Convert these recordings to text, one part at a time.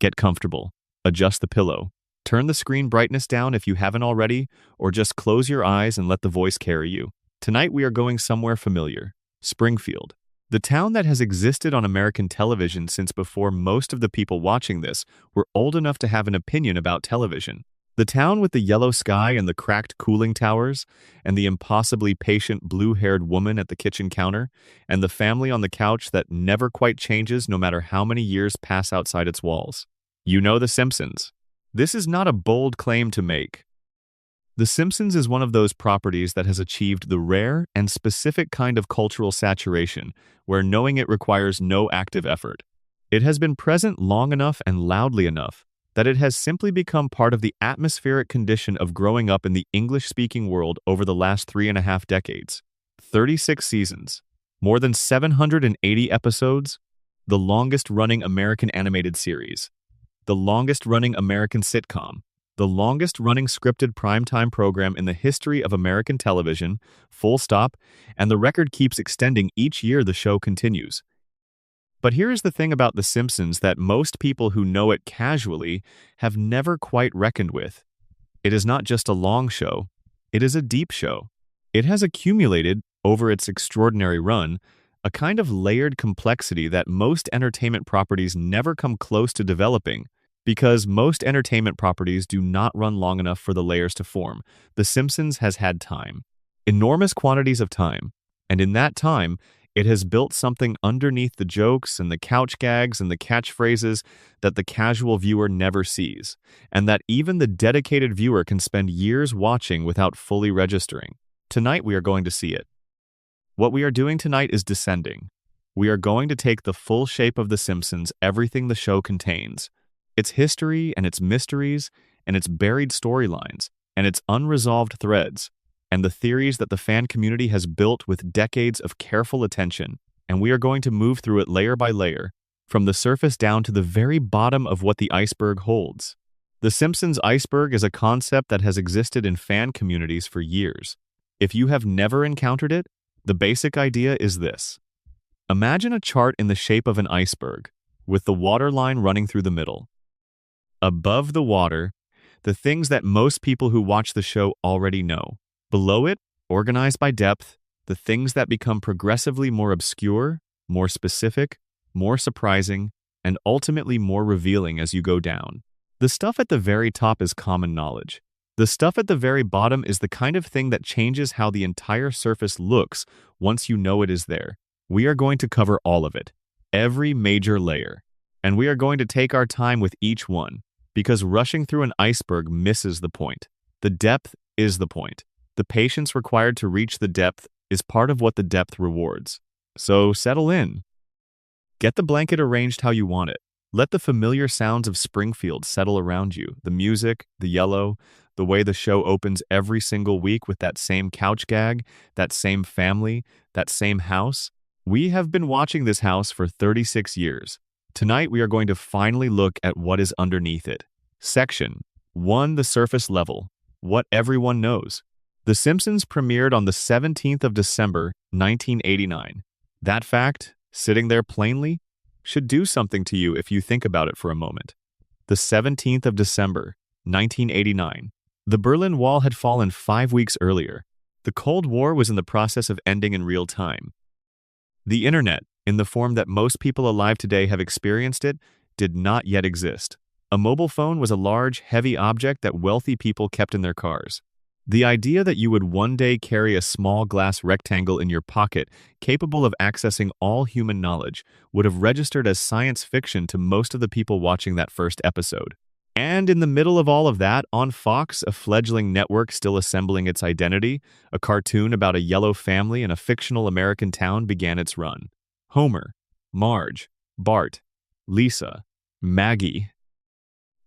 Get comfortable. Adjust the pillow. Turn the screen brightness down if you haven't already, or just close your eyes and let the voice carry you. Tonight we are going somewhere familiar. Springfield. The town that has existed on American television since before most of the people watching this were old enough to have an opinion about television. The town with the yellow sky and the cracked cooling towers, and the impossibly patient blue-haired woman at the kitchen counter, and the family on the couch that never quite changes no matter how many years pass outside its walls. You know The Simpsons. This is not a bold claim to make. The Simpsons is one of those properties that has achieved the rare and specific kind of cultural saturation where knowing it requires no active effort. It has been present long enough and loudly enough that it has simply become part of the atmospheric condition of growing up in the English-speaking world over the last 3.5 decades. 36 seasons, more than 780 episodes, the longest-running American animated series, the longest-running American sitcom, the longest-running scripted primetime program in the history of American television, full stop, and the record keeps extending each year the show continues. But here is the thing about The Simpsons that most people who know it casually have never quite reckoned with. It is not just a long show, it is a deep show. It has accumulated, over its extraordinary run, a kind of layered complexity that most entertainment properties never come close to developing, because most entertainment properties do not run long enough for the layers to form. The Simpsons has had time. Enormous quantities of time. And in that time, it has built something underneath the jokes and the couch gags and the catchphrases that the casual viewer never sees, and that even the dedicated viewer can spend years watching without fully registering. Tonight we are going to see it. What we are doing tonight is descending. We are going to take the full shape of The Simpsons, everything the show contains, its history and its mysteries and its buried storylines and its unresolved threads, and the theories that the fan community has built with decades of careful attention, and we are going to move through it layer by layer, from the surface down to the very bottom of what the iceberg holds. The Simpsons iceberg is a concept that has existed in fan communities for years. If you have never encountered it, the basic idea is this. Imagine a chart in the shape of an iceberg, with the water line running through the middle. Above the water, the things that most people who watch the show already know. Below it, organized by depth, the things that become progressively more obscure, more specific, more surprising, and ultimately more revealing as you go down. The stuff at the very top is common knowledge. The stuff at the very bottom is the kind of thing that changes how the entire surface looks once you know it is there. We are going to cover all of it, every major layer, and we are going to take our time with each one, because rushing through an iceberg misses the point. The depth is the point. The patience required to reach the depth is part of what the depth rewards. So settle in. Get the blanket arranged how you want it. Let the familiar sounds of Springfield settle around you. The music, the yellow, the way the show opens every single week with that same couch gag, that same family, that same house. We have been watching this house for 36 years. Tonight we are going to finally look at what is underneath it. Section 1. The surface level. What everyone knows. The Simpsons premiered on the 17th of December, 1989. That fact, sitting there plainly, should do something to you if you think about it for a moment. The 17th of December, 1989. The Berlin Wall had fallen 5 weeks earlier. The Cold War was in the process of ending in real time. The internet, in the form that most people alive today have experienced it, did not yet exist. A mobile phone was a large, heavy object that wealthy people kept in their cars. The idea that you would one day carry a small glass rectangle in your pocket capable of accessing all human knowledge would have registered as science fiction to most of the people watching that first episode. And in the middle of all of that, on Fox, a fledgling network still assembling its identity, a cartoon about a yellow family in a fictional American town began its run. Homer, Marge, Bart, Lisa, Maggie.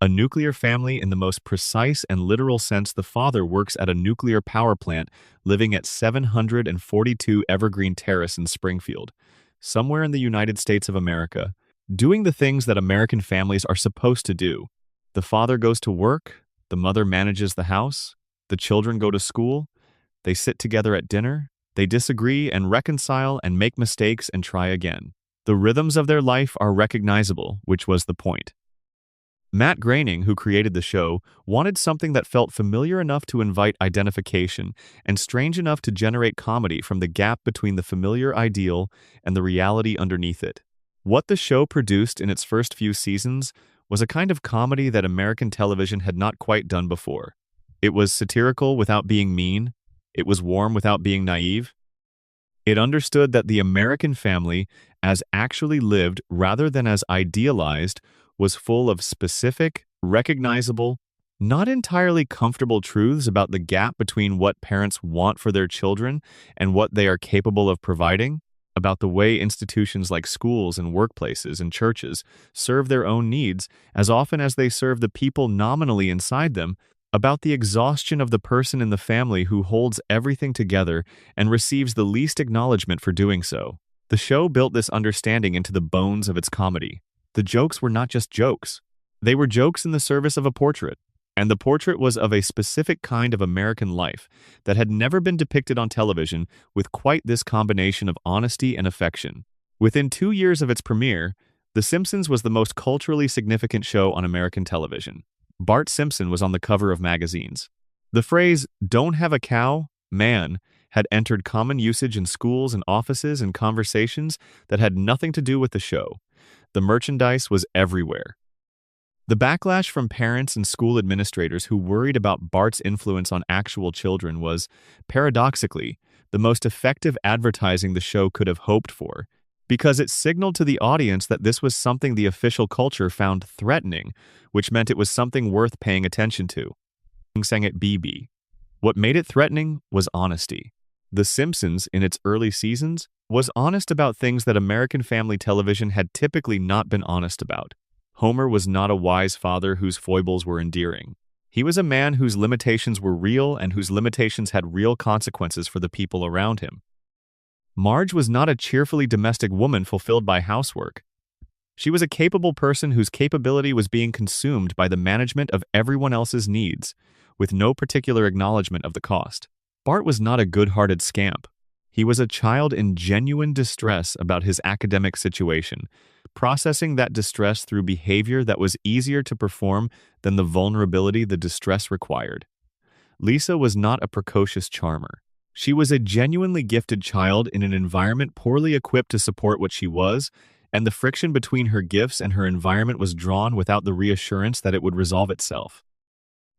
A nuclear family in the most precise and literal sense. The father works at a nuclear power plant living at 742 Evergreen Terrace in Springfield, somewhere in the United States of America, doing the things that American families are supposed to do. The father goes to work, the mother manages the house, the children go to school, they sit together at dinner, they disagree and reconcile and make mistakes and try again. The rhythms of their life are recognizable, which was the point. Matt Groening, who created the show, wanted something that felt familiar enough to invite identification and strange enough to generate comedy from the gap between the familiar ideal and the reality underneath it. What the show produced in its first few seasons was a kind of comedy that American television had not quite done before. It was satirical without being mean. It was warm without being naive. It understood that the American family, as actually lived rather than as idealized, was full of specific, recognizable, not entirely comfortable truths about the gap between what parents want for their children and what they are capable of providing, about the way institutions like schools and workplaces and churches serve their own needs as often as they serve the people nominally inside them, about the exhaustion of the person in the family who holds everything together and receives the least acknowledgement for doing so. The show built this understanding into the bones of its comedy. The jokes were not just jokes. They were jokes in the service of a portrait, and the portrait was of a specific kind of American life that had never been depicted on television with quite this combination of honesty and affection. Within 2 years of its premiere, The Simpsons was the most culturally significant show on American television. Bart Simpson was on the cover of magazines. The phrase, "don't have a cow, man," had entered common usage in schools and offices and conversations that had nothing to do with the show. The merchandise was everywhere. The backlash from parents and school administrators who worried about Bart's influence on actual children was, paradoxically, the most effective advertising the show could have hoped for, because it signaled to the audience that this was something the official culture found threatening, which meant it was something worth paying attention to. Sang at BB. What made it threatening was honesty. The Simpsons, in its early seasons, was honest about things that American family television had typically not been honest about. Homer was not a wise father whose foibles were endearing. He was a man whose limitations were real and whose limitations had real consequences for the people around him. Marge was not a cheerfully domestic woman fulfilled by housework. She was a capable person whose capability was being consumed by the management of everyone else's needs, with no particular acknowledgement of the cost. Bart was not a good-hearted scamp. He was a child in genuine distress about his academic situation, processing that distress through behavior that was easier to perform than the vulnerability the distress required. Lisa was not a precocious charmer. She was a genuinely gifted child in an environment poorly equipped to support what she was, and the friction between her gifts and her environment was drawn without the reassurance that it would resolve itself.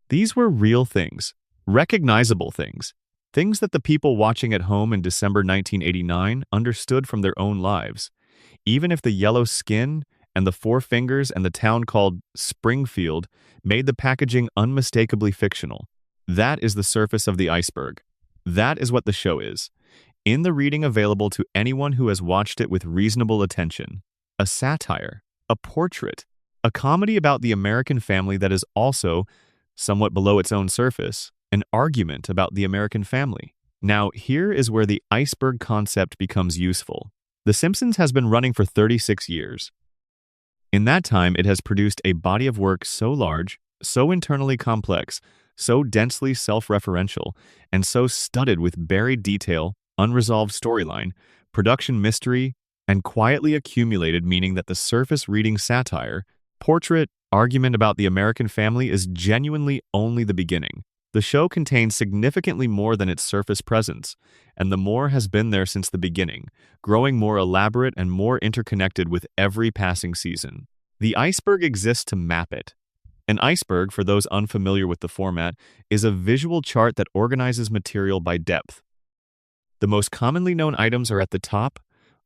These were real things, recognizable things, things that the people watching at home in December 1989 understood from their own lives, even if the yellow skin and the four fingers and the town called Springfield made the packaging unmistakably fictional. That is the surface of the iceberg. That is what the show is. In the reading available to anyone who has watched it with reasonable attention. A satire, a portrait, a comedy about the American family that is also, somewhat below its own surface, an argument about the American family. Now, here is where the iceberg concept becomes useful. The Simpsons has been running for 36 years. In that time, it has produced a body of work so large, so internally complex, so densely self-referential, and so studded with buried detail, unresolved storyline, production mystery, and quietly accumulated meaning that the surface reading satire, portrait, argument about the American family is genuinely only the beginning. The show contains significantly more than its surface presence, and the more has been there since the beginning, growing more elaborate and more interconnected with every passing season. The iceberg exists to map it. An iceberg, for those unfamiliar with the format, is a visual chart that organizes material by depth. The most commonly known items are at the top,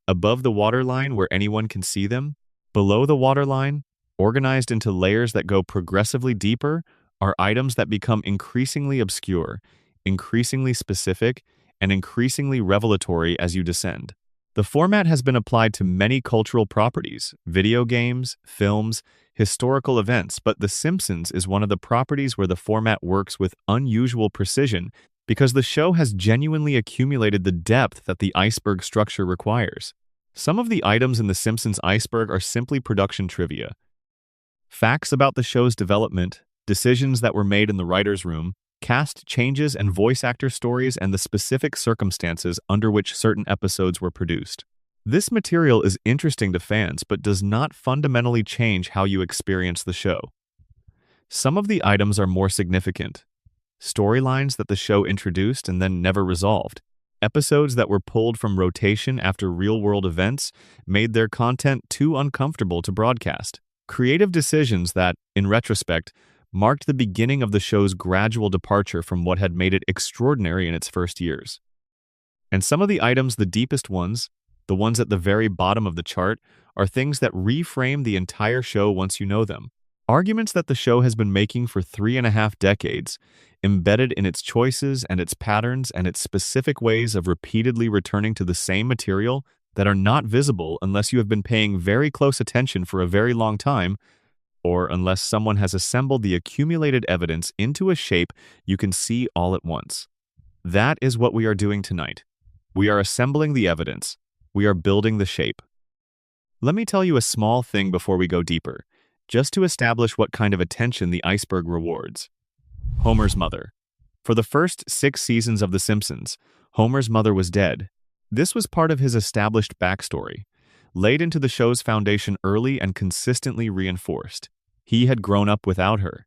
above the waterline where anyone can see them. Below the waterline, organized into layers that go progressively deeper, are items that become increasingly obscure, increasingly specific, and increasingly revelatory as you descend. The format has been applied to many cultural properties, video games, films, historical events, but The Simpsons is one of the properties where the format works with unusual precision because the show has genuinely accumulated the depth that the iceberg structure requires. Some of the items in The Simpsons iceberg are simply production trivia. Facts about the show's development, decisions that were made in the writer's room, cast changes and voice actor stories, and the specific circumstances under which certain episodes were produced. This material is interesting to fans but does not fundamentally change how you experience the show. Some of the items are more significant. Storylines that the show introduced and then never resolved. Episodes that were pulled from rotation after real-world events made their content too uncomfortable to broadcast. Creative decisions that, in retrospect, marked the beginning of the show's gradual departure from what had made it extraordinary in its first years. And some of the items, the deepest ones, the ones at the very bottom of the chart, are things that reframe the entire show once you know them. Arguments that the show has been making for 3.5 decades, embedded in its choices and its patterns and its specific ways of repeatedly returning to the same material that are not visible unless you have been paying very close attention for a very long time, or unless someone has assembled the accumulated evidence into a shape you can see all at once. That is what we are doing tonight. We are assembling the evidence. We are building the shape. Let me tell you a small thing before we go deeper, just to establish what kind of attention the iceberg rewards. Homer's mother. For the first 6 seasons of The Simpsons, Homer's mother was dead. This was part of his established backstory, laid into the show's foundation early and consistently reinforced. He had grown up without her.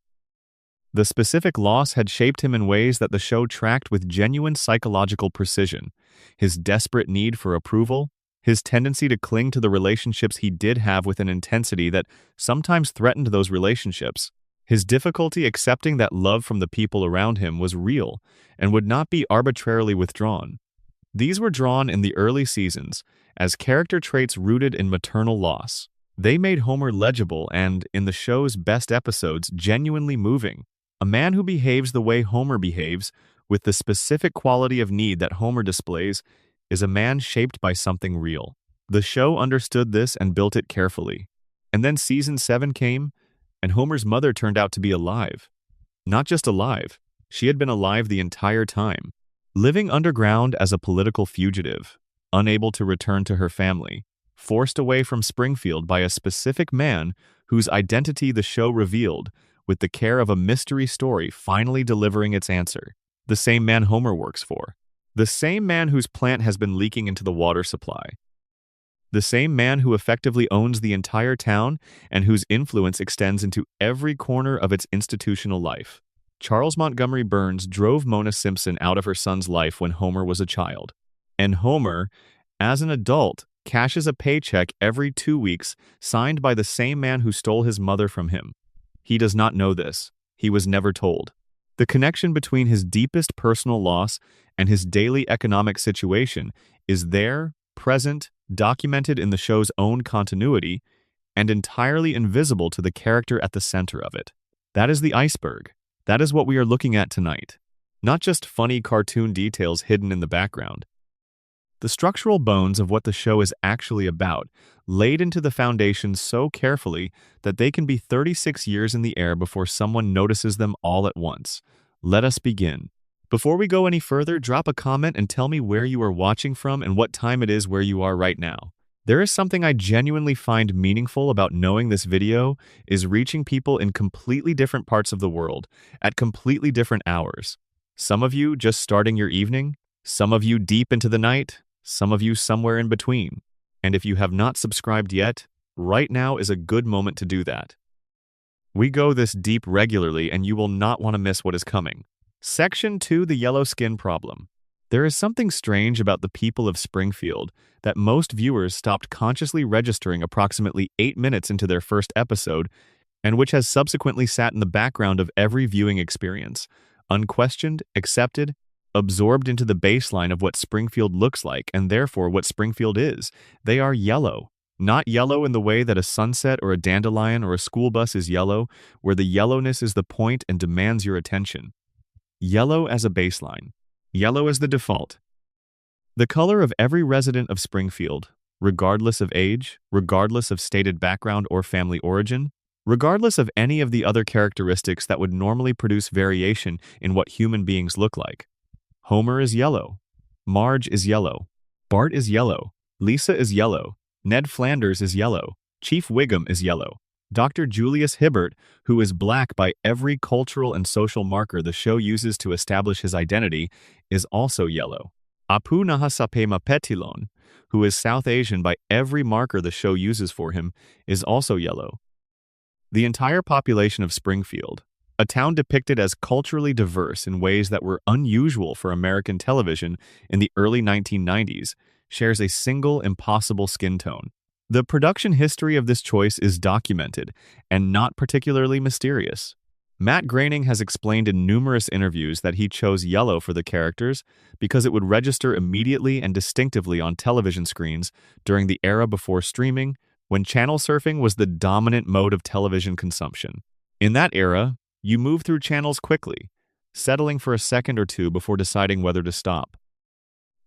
The specific loss had shaped him in ways that the show tracked with genuine psychological precision. His desperate need for approval, his tendency to cling to the relationships he did have with an intensity that sometimes threatened those relationships, his difficulty accepting that love from the people around him was real and would not be arbitrarily withdrawn. These were drawn in the early seasons as character traits rooted in maternal loss. They made Homer legible and, in the show's best episodes, genuinely moving. A man who behaves the way Homer behaves, with the specific quality of need that Homer displays, is a man shaped by something real. The show understood this and built it carefully. And then season 7 came, and Homer's mother turned out to be alive. Not just alive, she had been alive the entire time, living underground as a political fugitive, unable to return to her family, forced away from Springfield by a specific man whose identity the show revealed, with the care of a mystery story finally delivering its answer. The same man Homer works for. The same man whose plant has been leaking into the water supply. The same man who effectively owns the entire town and whose influence extends into every corner of its institutional life. Charles Montgomery Burns drove Mona Simpson out of her son's life when Homer was a child. And Homer, as an adult, cashes a paycheck every 2 weeks signed by the same man who stole his mother from him. He does not know this. He was never told. The connection between his deepest personal loss and his daily economic situation is there, present, documented in the show's own continuity, and entirely invisible to the character at the center of it. That is the iceberg. That is what we are looking at tonight. Not just funny cartoon details hidden in the background. The structural bones of what the show is actually about, laid into the foundation so carefully that they can be 36 years in the air before someone notices them all at once. Let us begin. Before we go any further, drop a comment and tell me where you are watching from and what time it is where you are right now. There is something I genuinely find meaningful about knowing this video is reaching people in completely different parts of the world, at completely different hours. Some of you just starting your evening, some of you deep into the night, some of you somewhere in between. And if you have not subscribed yet, right now is a good moment to do that. We go this deep regularly and you will not want to miss what is coming. Section 2, the yellow skin problem. There is something strange about the people of Springfield that most viewers stopped consciously registering approximately 8 minutes into their first episode, and which has subsequently sat in the background of every viewing experience, unquestioned, accepted, absorbed into the baseline of what Springfield looks like and therefore what Springfield is. They are yellow. Not yellow in the way that a sunset or a dandelion or a school bus is yellow, where the yellowness is the point and demands your attention. Yellow as a baseline. Yellow as the default. The color of every resident of Springfield, regardless of age, regardless of stated background or family origin, regardless of any of the other characteristics that would normally produce variation in what human beings look like. Homer is yellow. Marge is yellow. Bart is yellow. Lisa is yellow. Ned Flanders is yellow. Chief Wiggum is yellow. Dr. Julius Hibbert, who is black by every cultural and social marker the show uses to establish his identity, is also yellow. Apu Nahasapema Petilon, who is South Asian by every marker the show uses for him, is also yellow. The entire population of Springfield, a town depicted as culturally diverse in ways that were unusual for American television in the early 1990s, shares a single impossible skin tone. The production history of this choice is documented and not particularly mysterious. Matt Groening has explained in numerous interviews that he chose yellow for the characters because it would register immediately and distinctively on television screens during the era before streaming, when channel surfing was the dominant mode of television consumption. In that era, you move through channels quickly, settling for a second or two before deciding whether to stop.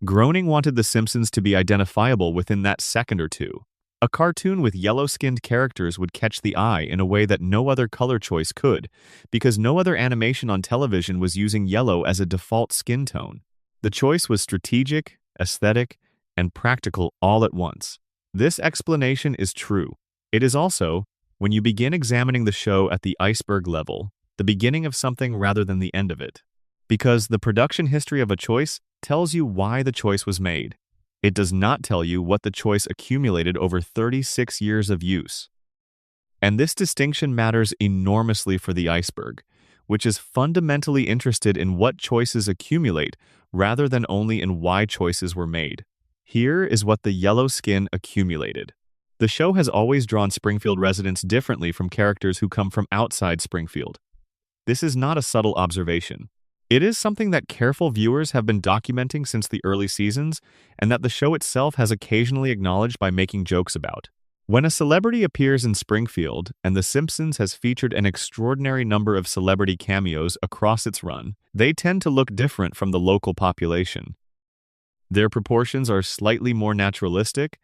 Groening wanted The Simpsons to be identifiable within that second or two. A cartoon with yellow-skinned characters would catch the eye in a way that no other color choice could, because no other animation on television was using yellow as a default skin tone. The choice was strategic, aesthetic, and practical all at once. This explanation is true. It is also, when you begin examining the show at the iceberg level, the beginning of something rather than the end of it. Because the production history of a choice tells you why the choice was made. It does not tell you what the choice accumulated over 36 years of use. And this distinction matters enormously for the iceberg, which is fundamentally interested in what choices accumulate rather than only in why choices were made. Here is what the yellow skin accumulated. The show has always drawn Springfield residents differently from characters who come from outside Springfield. This is not a subtle observation. It is something that careful viewers have been documenting since the early seasons, and that the show itself has occasionally acknowledged by making jokes about. When a celebrity appears in Springfield, and The Simpsons has featured an extraordinary number of celebrity cameos across its run, they tend to look different from the local population. Their proportions are slightly more naturalistic.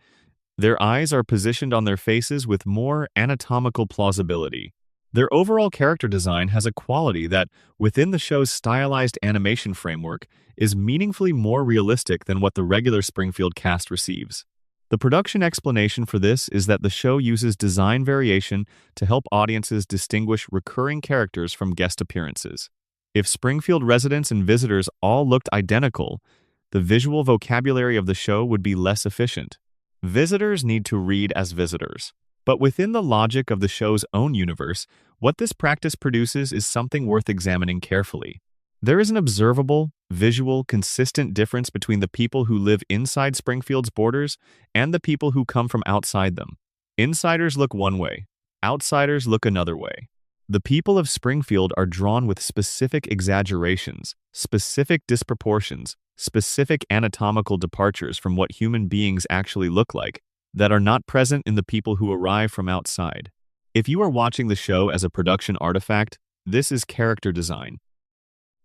Their eyes are positioned on their faces with more anatomical plausibility. Their overall character design has a quality that, within the show's stylized animation framework, is meaningfully more realistic than what the regular Springfield cast receives. The production explanation for this is that the show uses design variation to help audiences distinguish recurring characters from guest appearances. If Springfield residents and visitors all looked identical, the visual vocabulary of the show would be less efficient. Visitors need to read as visitors. But within the logic of the show's own universe, what this practice produces is something worth examining carefully. There is an observable, visual, consistent difference between the people who live inside Springfield's borders and the people who come from outside them. Insiders look one way, outsiders look another way. The people of Springfield are drawn with specific exaggerations, specific disproportions, specific anatomical departures from what human beings actually look like, that are not present in the people who arrive from outside. If you are watching the show as a production artifact, this is character design.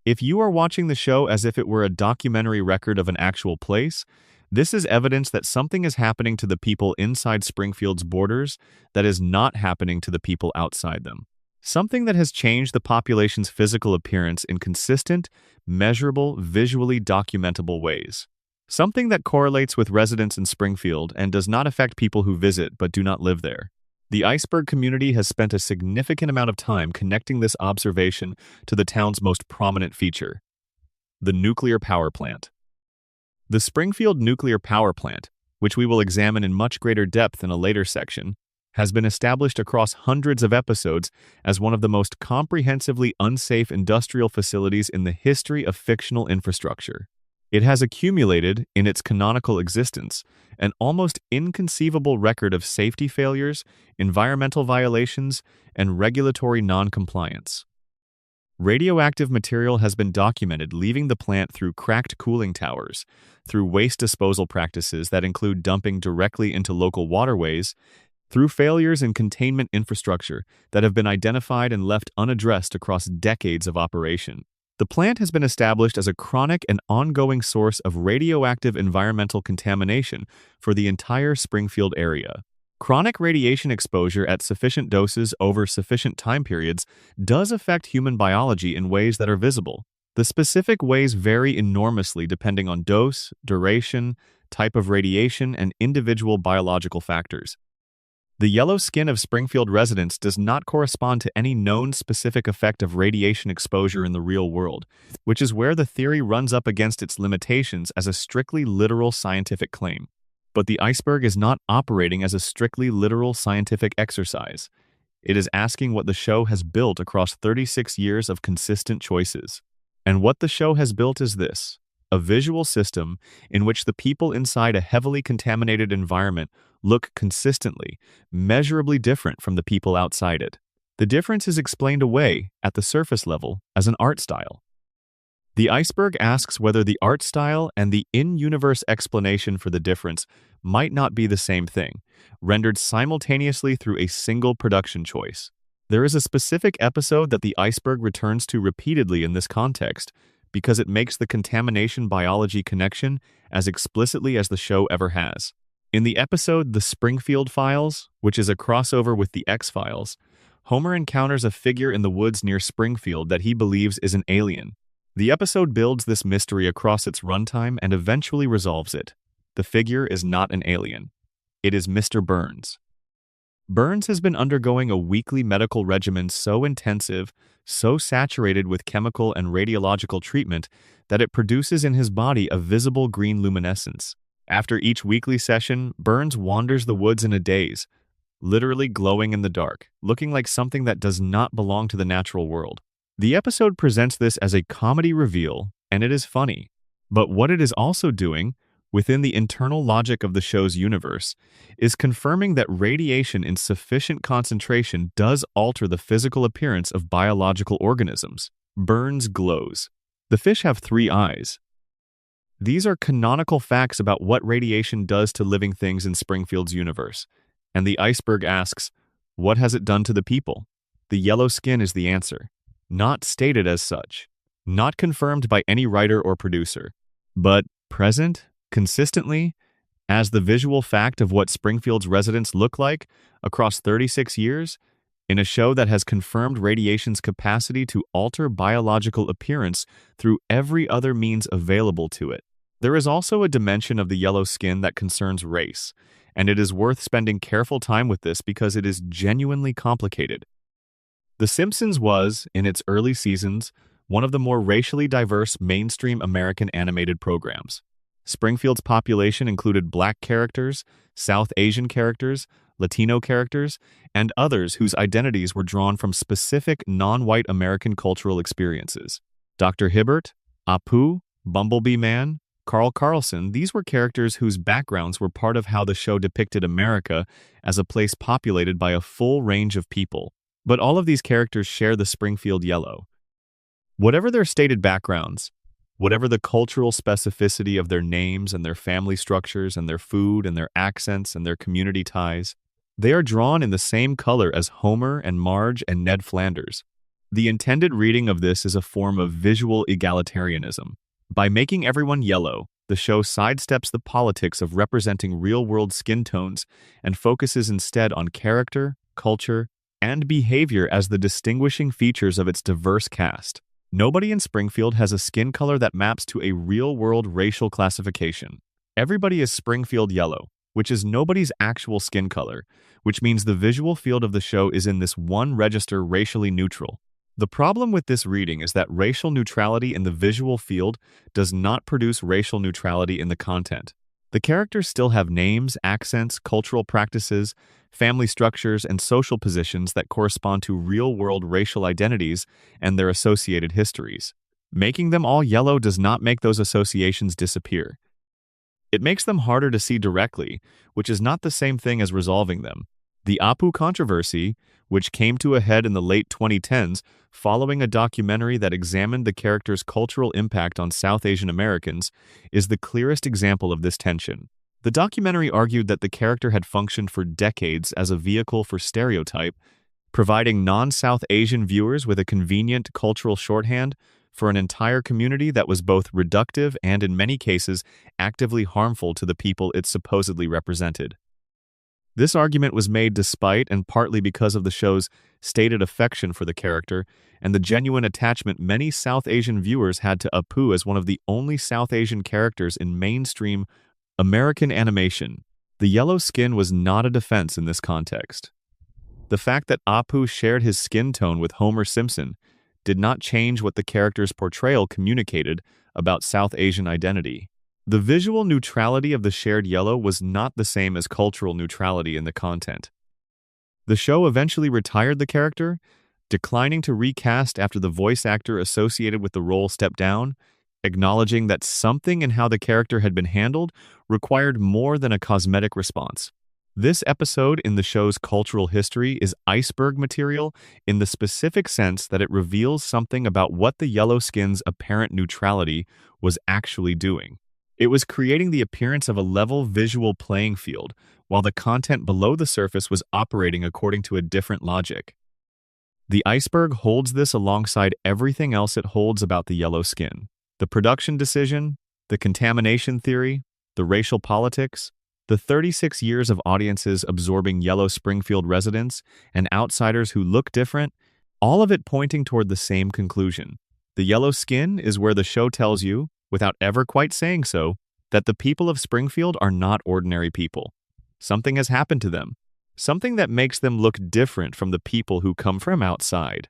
If you are watching the show as if it were a documentary record of an actual place, this is evidence that something is happening to the people inside Springfield's borders that is not happening to the people outside them. Something that has changed the population's physical appearance in consistent, measurable, visually documentable ways. Something that correlates with residents in Springfield and does not affect people who visit but do not live there. The iceberg community has spent a significant amount of time connecting this observation to the town's most prominent feature, the nuclear power plant. The Springfield Nuclear Power Plant, which we will examine in much greater depth in a later section, has been established across hundreds of episodes as one of the most comprehensively unsafe industrial facilities in the history of fictional infrastructure. It has accumulated, in its canonical existence, an almost inconceivable record of safety failures, environmental violations, and regulatory non-compliance. Radioactive material has been documented leaving the plant through cracked cooling towers, through waste disposal practices that include dumping directly into local waterways, through failures in containment infrastructure that have been identified and left unaddressed across decades of operation. The plant has been established as a chronic and ongoing source of radioactive environmental contamination for the entire Springfield area. Chronic radiation exposure at sufficient doses over sufficient time periods does affect human biology in ways that are visible. The specific ways vary enormously depending on dose, duration, type of radiation, and individual biological factors. The yellow skin of Springfield residents does not correspond to any known specific effect of radiation exposure in the real world, which is where the theory runs up against its limitations as a strictly literal scientific claim. But the iceberg is not operating as a strictly literal scientific exercise. It is asking what the show has built across 36 years of consistent choices. And what the show has built is this: a visual system in which the people inside a heavily contaminated environment look consistently, measurably different from the people outside it. The difference is explained away, at the surface level, as an art style. The iceberg asks whether the art style and the in-universe explanation for the difference might not be the same thing, rendered simultaneously through a single production choice. There is a specific episode that the iceberg returns to repeatedly in this context because it makes the contamination biology connection as explicitly as the show ever has. In the episode The Springfield Files, which is a crossover with The X-Files, Homer encounters a figure in the woods near Springfield that he believes is an alien. The episode builds this mystery across its runtime and eventually resolves it. The figure is not an alien. It is Mr. Burns. Burns has been undergoing a weekly medical regimen so intensive, so saturated with chemical and radiological treatment that it produces in his body a visible green luminescence. After each weekly session, Burns wanders the woods in a daze, literally glowing in the dark, looking like something that does not belong to the natural world. The episode presents this as a comedy reveal, and it is funny. But what it is also doing, within the internal logic of the show's universe, is confirming that radiation in sufficient concentration does alter the physical appearance of biological organisms. Burns glows. The fish have 3 eyes. These are canonical facts about what radiation does to living things in Springfield's universe. And the iceberg asks, what has it done to the people? The yellow skin is the answer. Not stated as such, not confirmed by any writer or producer, but present, consistently, as the visual fact of what Springfield's residents look like across 36 years, in a show that has confirmed radiation's capacity to alter biological appearance through every other means available to it. There is also a dimension of the yellow skin that concerns race, and it is worth spending careful time with this because it is genuinely complicated. The Simpsons was, in its early seasons, one of the more racially diverse mainstream American animated programs. Springfield's population included Black characters, South Asian characters, Latino characters, and others whose identities were drawn from specific non-white American cultural experiences. Dr. Hibbert, Apu, Bumblebee Man, Carl Carlson, these were characters whose backgrounds were part of how the show depicted America as a place populated by a full range of people. But all of these characters share the Springfield yellow. Whatever their stated backgrounds, whatever the cultural specificity of their names and their family structures and their food and their accents and their community ties, they are drawn in the same color as Homer and Marge and Ned Flanders. The intended reading of this is a form of visual egalitarianism. By making everyone yellow, the show sidesteps the politics of representing real-world skin tones and focuses instead on character, culture, and behavior as the distinguishing features of its diverse cast. Nobody in Springfield has a skin color that maps to a real-world racial classification. Everybody is Springfield yellow, which is nobody's actual skin color, which means the visual field of the show is in this one register racially neutral. The problem with this reading is that racial neutrality in the visual field does not produce racial neutrality in the content. The characters still have names, accents, cultural practices, family structures, and social positions that correspond to real-world racial identities and their associated histories. Making them all yellow does not make those associations disappear. It makes them harder to see directly, which is not the same thing as resolving them. The Apu controversy, which came to a head in the late 2010s following a documentary that examined the character's cultural impact on South Asian Americans, is the clearest example of this tension. The documentary argued that the character had functioned for decades as a vehicle for stereotype, providing non-South Asian viewers with a convenient cultural shorthand for an entire community that was both reductive and, in many cases, actively harmful to the people it supposedly represented. This argument was made despite and partly because of the show's stated affection for the character and the genuine attachment many South Asian viewers had to Apu as one of the only South Asian characters in mainstream American animation. The yellow skin was not a defense in this context. The fact that Apu shared his skin tone with Homer Simpson did not change what the character's portrayal communicated about South Asian identity. The visual neutrality of the shared yellow was not the same as cultural neutrality in the content. The show eventually retired the character, declining to recast after the voice actor associated with the role stepped down, acknowledging that something in how the character had been handled required more than a cosmetic response. This episode in the show's cultural history is iceberg material in the specific sense that it reveals something about what the Yellowskins' apparent neutrality was actually doing. It was creating the appearance of a level visual playing field, while the content below the surface was operating according to a different logic. The iceberg holds this alongside everything else it holds about the yellow skin. The production decision, the contamination theory, the racial politics, the 36 years of audiences absorbing yellow Springfield residents and outsiders who look different, all of it pointing toward the same conclusion. The yellow skin is where the show tells you, without ever quite saying so, that the people of Springfield are not ordinary people. Something has happened to them, something that makes them look different from the people who come from outside.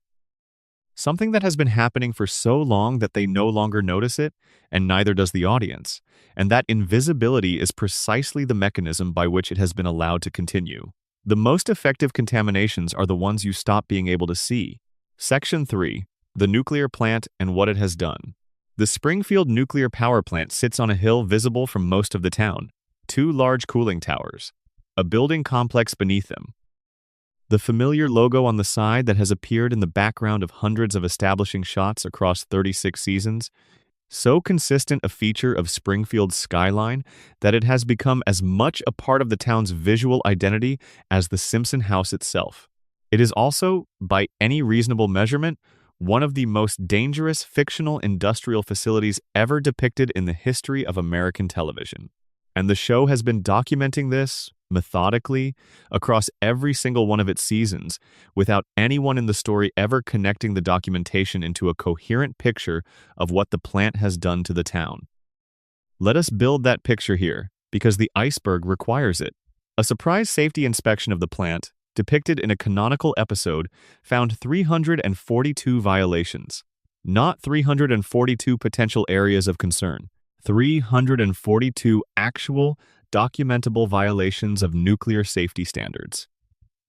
Something that has been happening for so long that they no longer notice it, and neither does the audience, and that invisibility is precisely the mechanism by which it has been allowed to continue. The most effective contaminations are the ones you stop being able to see. Section 3. The nuclear plant and what it has done. The Springfield nuclear power plant sits on a hill visible from most of the town. 2 large cooling towers. A building complex beneath them. The familiar logo on the side that has appeared in the background of hundreds of establishing shots across 36 seasons, so consistent a feature of Springfield's skyline that it has become as much a part of the town's visual identity as the Simpson house itself. It is also, by any reasonable measurement, one of the most dangerous fictional industrial facilities ever depicted in the history of American television. And the show has been documenting this, methodically, across every single one of its seasons, without anyone in the story ever connecting the documentation into a coherent picture of what the plant has done to the town. Let us build that picture here, because the iceberg requires it. A surprise safety inspection of the plant, depicted in a canonical episode, found 342 violations, not 342 potential areas of concern. 342 actual, documentable violations of nuclear safety standards.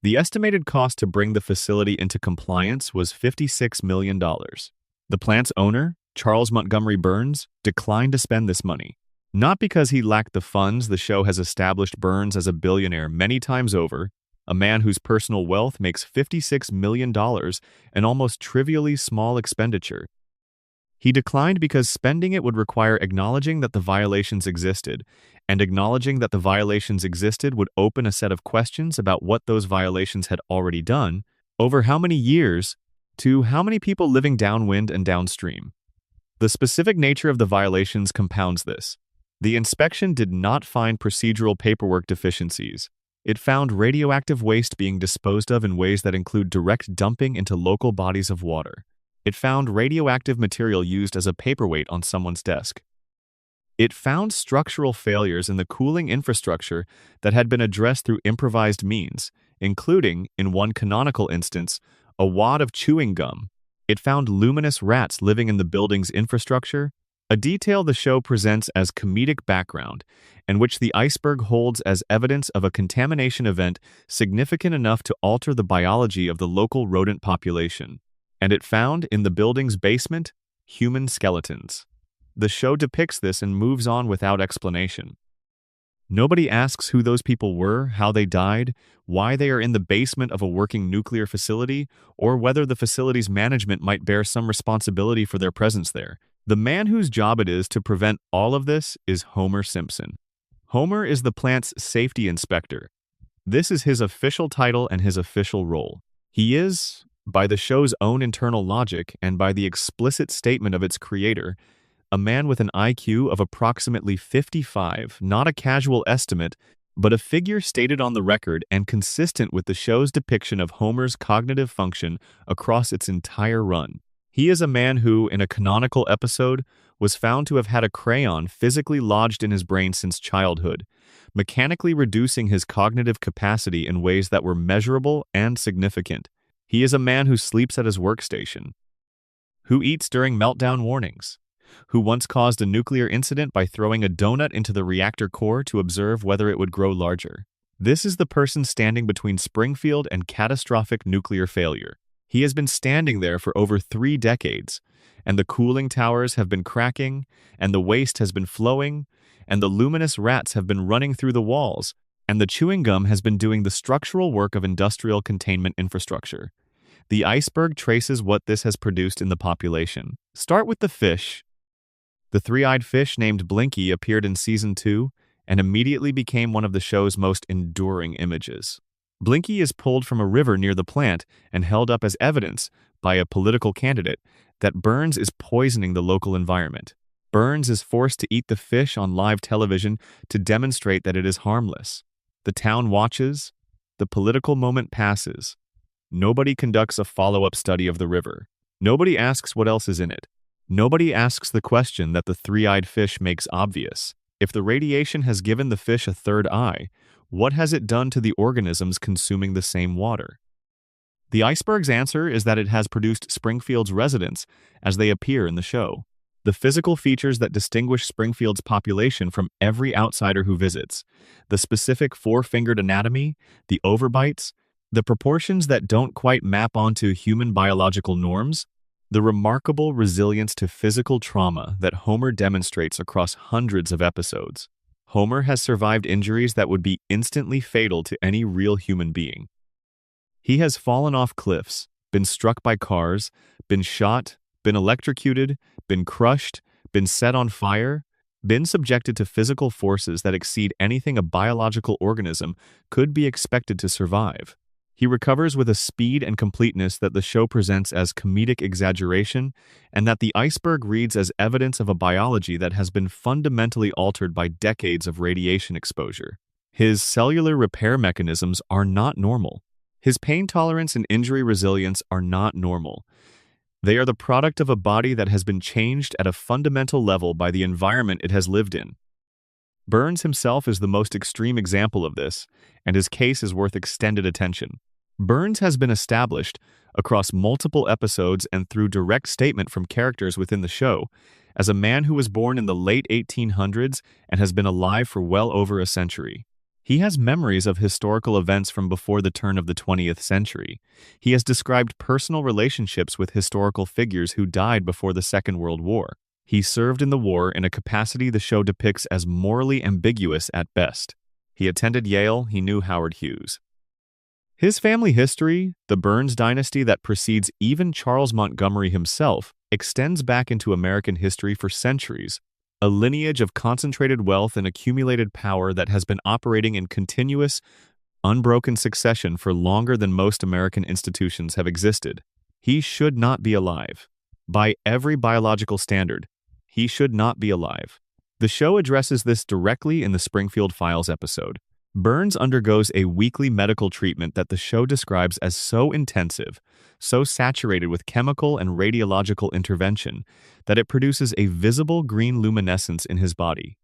The estimated cost to bring the facility into compliance was $56 million. The plant's owner, Charles Montgomery Burns, declined to spend this money. Not because he lacked the funds. The show has established Burns as a billionaire many times over, a man whose personal wealth makes $56 million an almost trivially small expenditure. He declined because spending it would require acknowledging that the violations existed, and acknowledging that the violations existed would open a set of questions about what those violations had already done, over how many years, to how many people living downwind and downstream. The specific nature of the violations compounds this. The inspection did not find procedural paperwork deficiencies. It found radioactive waste being disposed of in ways that include direct dumping into local bodies of water. It found radioactive material used as a paperweight on someone's desk. It found structural failures in the cooling infrastructure that had been addressed through improvised means, including, in one canonical instance, a wad of chewing gum. It found luminous rats living in the building's infrastructure, a detail the show presents as comedic background, and which the iceberg holds as evidence of a contamination event significant enough to alter the biology of the local rodent population. And it found, in the building's basement, human skeletons. The show depicts this and moves on without explanation. Nobody asks who those people were, how they died, why they are in the basement of a working nuclear facility, or whether the facility's management might bear some responsibility for their presence there. The man whose job it is to prevent all of this is Homer Simpson. Homer is the plant's safety inspector. This is his official title and his official role. He is, by the show's own internal logic and by the explicit statement of its creator, a man with an IQ of approximately 55, not a casual estimate, but a figure stated on the record and consistent with the show's depiction of Homer's cognitive function across its entire run. He is a man who, in a canonical episode, was found to have had a crayon physically lodged in his brain since childhood, mechanically reducing his cognitive capacity in ways that were measurable and significant. He is a man who sleeps at his workstation, who eats during meltdown warnings, who once caused a nuclear incident by throwing a donut into the reactor core to observe whether it would grow larger. This is the person standing between Springfield and catastrophic nuclear failure. He has been standing there for over 3 decades, and the cooling towers have been cracking, and the waste has been flowing, and the luminous rats have been running through the walls, and the chewing gum has been doing the structural work of industrial containment infrastructure. The iceberg traces what this has produced in the population. Start with the fish. The three-eyed fish named Blinky appeared in Season 2 and immediately became one of the show's most enduring images. Blinky is pulled from a river near the plant and held up as evidence by a political candidate that Burns is poisoning the local environment. Burns is forced to eat the fish on live television to demonstrate that it is harmless. The town watches. The political moment passes. Nobody conducts a follow-up study of the river. Nobody asks what else is in it. Nobody asks the question that the three-eyed fish makes obvious. If the radiation has given the fish a third eye, what has it done to the organisms consuming the same water? The iceberg's answer is that it has produced Springfield's residents as they appear in the show. The physical features that distinguish Springfield's population from every outsider who visits, the specific four-fingered anatomy, the overbites, the proportions that don't quite map onto human biological norms, the remarkable resilience to physical trauma that Homer demonstrates across hundreds of episodes. Homer has survived injuries that would be instantly fatal to any real human being. He has fallen off cliffs, been struck by cars, been shot, been electrocuted, been crushed, been set on fire, been subjected to physical forces that exceed anything a biological organism could be expected to survive. He recovers with a speed and completeness that the show presents as comedic exaggeration, and that the iceberg reads as evidence of a biology that has been fundamentally altered by decades of radiation exposure. His cellular repair mechanisms are not normal. His pain tolerance and injury resilience are not normal. They are the product of a body that has been changed at a fundamental level by the environment it has lived in. Burns himself is the most extreme example of this, and his case is worth extended attention. Burns has been established, across multiple episodes and through direct statement from characters within the show, as a man who was born in the late 1800s and has been alive for well over a century. He has memories of historical events from before the turn of the 20th century. He has described personal relationships with historical figures who died before the Second World War. He served in the war in a capacity the show depicts as morally ambiguous at best. He attended Yale. He knew Howard Hughes. His family history, the Burns dynasty that precedes even Charles Montgomery himself, extends back into American history for centuries, a lineage of concentrated wealth and accumulated power that has been operating in continuous, unbroken succession for longer than most American institutions have existed. He should not be alive. By every biological standard, he should not be alive. The show addresses this directly in the Springfield Files episode. Burns undergoes a weekly medical treatment that the show describes as so intensive, so saturated with chemical and radiological intervention, that it produces a visible green luminescence in his body.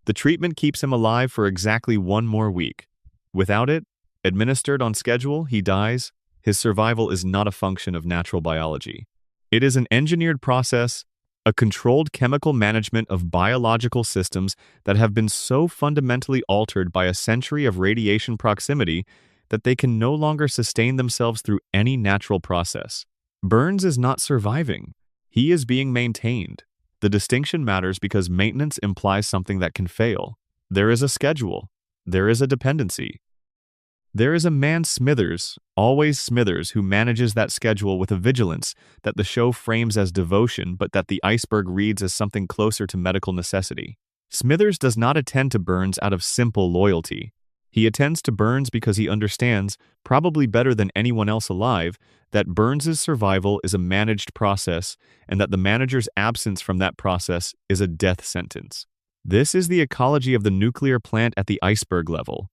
The treatment keeps him alive for exactly 1 more week. Without it, administered on schedule, he dies. His survival is not a function of natural biology. It is an engineered process, a controlled chemical management of biological systems that have been so fundamentally altered by a century of radiation proximity that they can no longer sustain themselves through any natural process. Burns is not surviving. He is being maintained. The distinction matters because maintenance implies something that can fail. There is a schedule. There is a dependency. There is a man Smithers, always Smithers, who manages that schedule with a vigilance that the show frames as devotion but that the iceberg reads as something closer to medical necessity. Smithers does not attend to Burns out of simple loyalty. He attends to Burns because he understands, probably better than anyone else alive, that Burns's survival is a managed process and that the manager's absence from that process is a death sentence. This is the ecology of the nuclear plant at the iceberg level.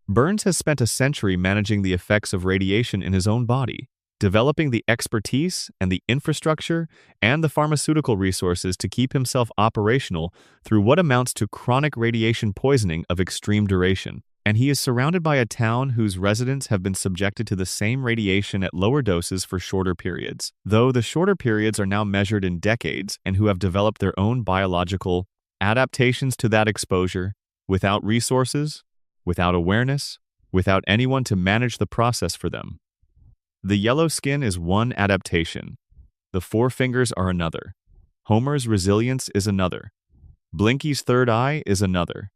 Burns has spent a century managing the effects of radiation in his own body, developing the expertise and the infrastructure and the pharmaceutical resources to keep himself operational through what amounts to chronic radiation poisoning of extreme duration. And he is surrounded by a town whose residents have been subjected to the same radiation at lower doses for shorter periods, though the shorter periods are now measured in decades, and who have developed their own biological adaptations to that exposure without resources, without awareness, without anyone to manage the process for them. The yellow skin is one adaptation. The four fingers are another. Homer's resilience is another. Blinky's third eye is another.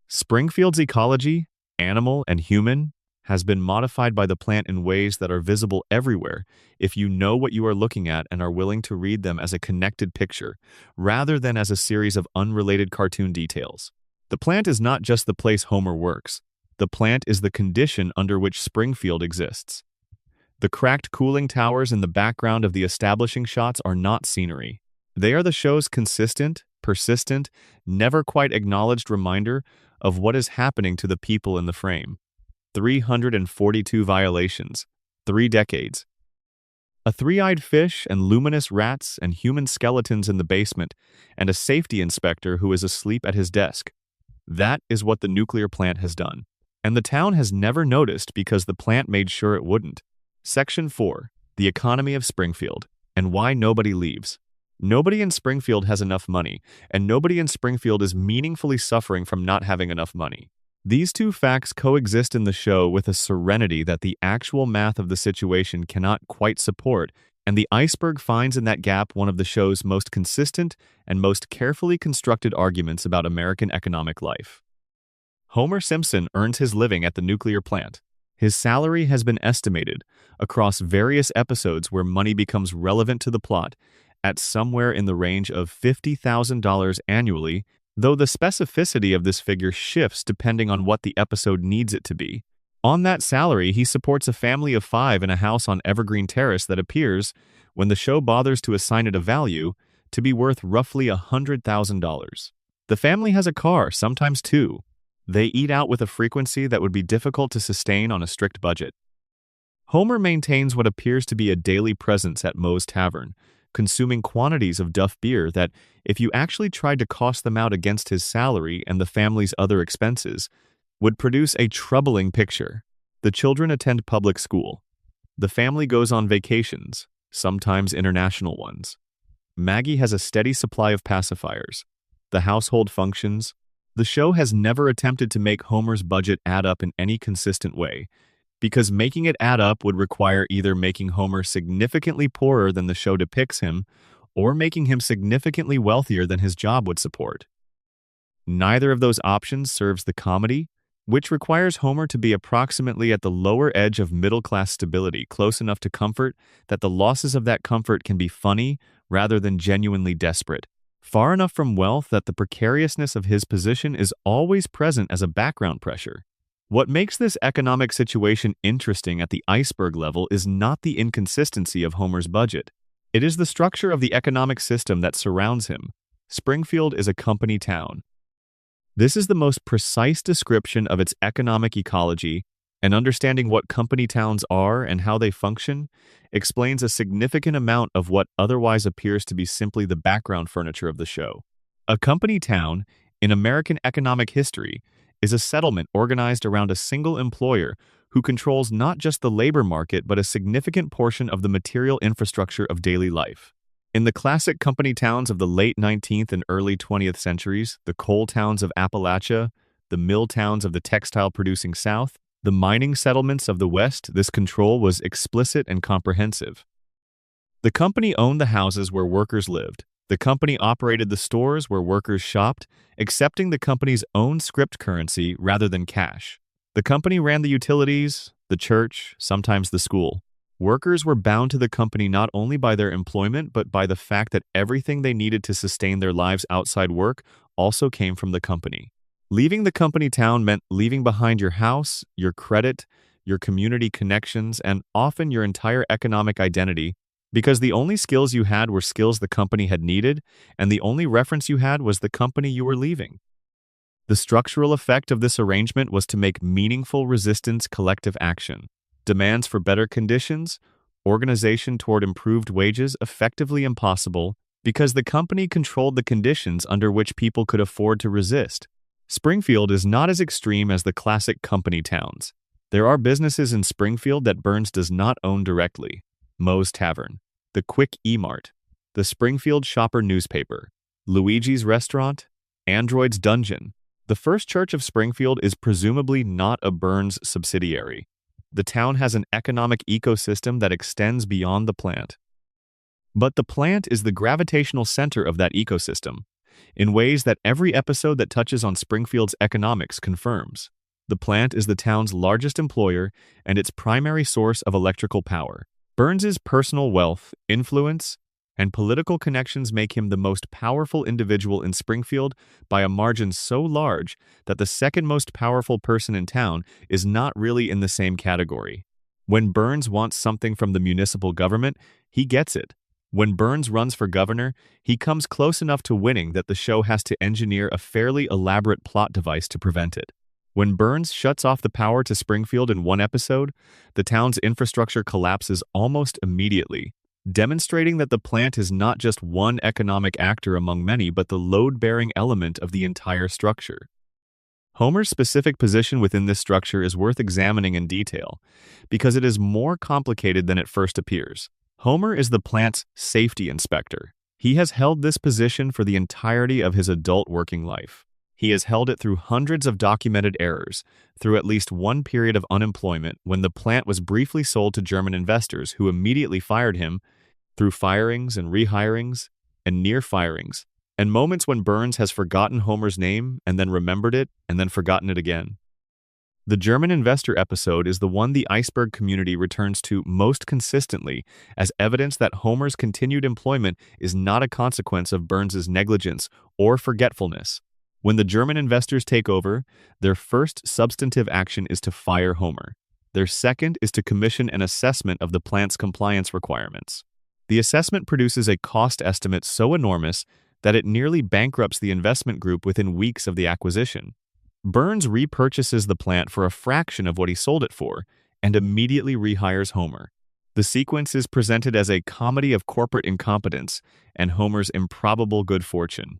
Springfield's ecology, animal and human, has been modified by the plant in ways that are visible everywhere if you know what you are looking at and are willing to read them as a connected picture, rather than as a series of unrelated cartoon details. The plant is not just the place Homer works. The plant is the condition under which Springfield exists. The cracked cooling towers in the background of the establishing shots are not scenery. They are the show's consistent, persistent, never quite acknowledged reminder of what is happening to the people in the frame. 342 violations, 3 decades. A three-eyed fish and luminous rats and human skeletons in the basement, and a safety inspector who is asleep at his desk. That is what the nuclear plant has done. And the town has never noticed because the plant made sure it wouldn't. Section 4. The economy of Springfield, and why nobody leaves. Nobody in Springfield has enough money, and nobody in Springfield is meaningfully suffering from not having enough money. These two facts coexist in the show with a serenity that the actual math of the situation cannot quite support, and the iceberg finds in that gap one of the show's most consistent and most carefully constructed arguments about American economic life. Homer Simpson earns his living at the nuclear plant. His salary has been estimated, across various episodes where money becomes relevant to the plot, at somewhere in the range of $50,000 annually, though the specificity of this figure shifts depending on what the episode needs it to be. On that salary, he supports a family of 5 in a house on Evergreen Terrace that appears, when the show bothers to assign it a value, to be worth roughly $100,000. The family has a car, sometimes 2. They eat out with a frequency that would be difficult to sustain on a strict budget. Homer maintains what appears to be a daily presence at Moe's Tavern, consuming quantities of Duff beer that, if you actually tried to cost them out against his salary and the family's other expenses, would produce a troubling picture. The children attend public school. The family goes on vacations, sometimes international ones. Maggie has a steady supply of pacifiers. The household functions. The show has never attempted to make Homer's budget add up in any consistent way, because making it add up would require either making Homer significantly poorer than the show depicts him, or making him significantly wealthier than his job would support. Neither of those options serves the comedy, which requires Homer to be approximately at the lower edge of middle-class stability, close enough to comfort that the losses of that comfort can be funny rather than genuinely desperate, far enough from wealth that the precariousness of his position is always present as a background pressure. What makes this economic situation interesting at the iceberg level is not the inconsistency of Homer's budget. It is the structure of the economic system that surrounds him. Springfield is a company town. This is the most precise description of its economic ecology, and understanding what company towns are and how they function explains a significant amount of what otherwise appears to be simply the background furniture of the show. A company town, in American economic history, is a settlement organized around a single employer who controls not just the labor market but a significant portion of the material infrastructure of daily life. In the classic company towns of the late 19th and early 20th centuries, the coal towns of Appalachia, the mill towns of the textile-producing South, the mining settlements of the West, this control was explicit and comprehensive. The company owned the houses where workers lived. The company operated the stores where workers shopped, accepting the company's own script currency rather than cash. The company ran the utilities, the church, sometimes the school. Workers were bound to the company not only by their employment but by the fact that everything they needed to sustain their lives outside work also came from the company. Leaving the company town meant leaving behind your house, your credit, your community connections, and often your entire economic identity, because the only skills you had were skills the company had needed, and the only reference you had was the company you were leaving. The structural effect of this arrangement was to make meaningful resistance collective action, demands for better conditions, organization toward improved wages effectively impossible, because the company controlled the conditions under which people could afford to resist. Springfield is not as extreme as the classic company towns. There are businesses in Springfield that Burns does not own directly. Moe's Tavern, the Quick E-Mart, the Springfield Shopper newspaper, Luigi's Restaurant, Android's Dungeon, the The First Church of Springfield is presumably not a Burns subsidiary. The town has an economic ecosystem that extends beyond the plant. But the plant is the gravitational center of that ecosystem, in ways that every episode that touches on Springfield's economics confirms. The plant is the town's largest employer and its primary source of electrical power. Burns's personal wealth, influence, and political connections make him the most powerful individual in Springfield by a margin so large that the second most powerful person in town is not really in the same category. When Burns wants something from the municipal government, he gets it. When Burns runs for governor, he comes close enough to winning that the show has to engineer a fairly elaborate plot device to prevent it. When Burns shuts off the power to Springfield in one episode, the town's infrastructure collapses almost immediately, demonstrating that the plant is not just one economic actor among many, but the load-bearing element of the entire structure. Homer's specific position within this structure is worth examining in detail, because it is more complicated than it first appears. Homer is the plant's safety inspector. He has held this position for the entirety of his adult working life. He has held it through hundreds of documented errors, through at least one period of unemployment when the plant was briefly sold to German investors who immediately fired him, through firings and rehirings and near firings, and moments when Burns has forgotten Homer's name and then remembered it and then forgotten it again. The German investor episode is the one the iceberg community returns to most consistently as evidence that Homer's continued employment is not a consequence of Burns's negligence or forgetfulness. When the German investors take over, their first substantive action is to fire Homer. Their second is to commission an assessment of the plant's compliance requirements. The assessment produces a cost estimate so enormous that it nearly bankrupts the investment group within weeks of the acquisition. Burns repurchases the plant for a fraction of what he sold it for and immediately rehires Homer. The sequence is presented as a comedy of corporate incompetence and Homer's improbable good fortune.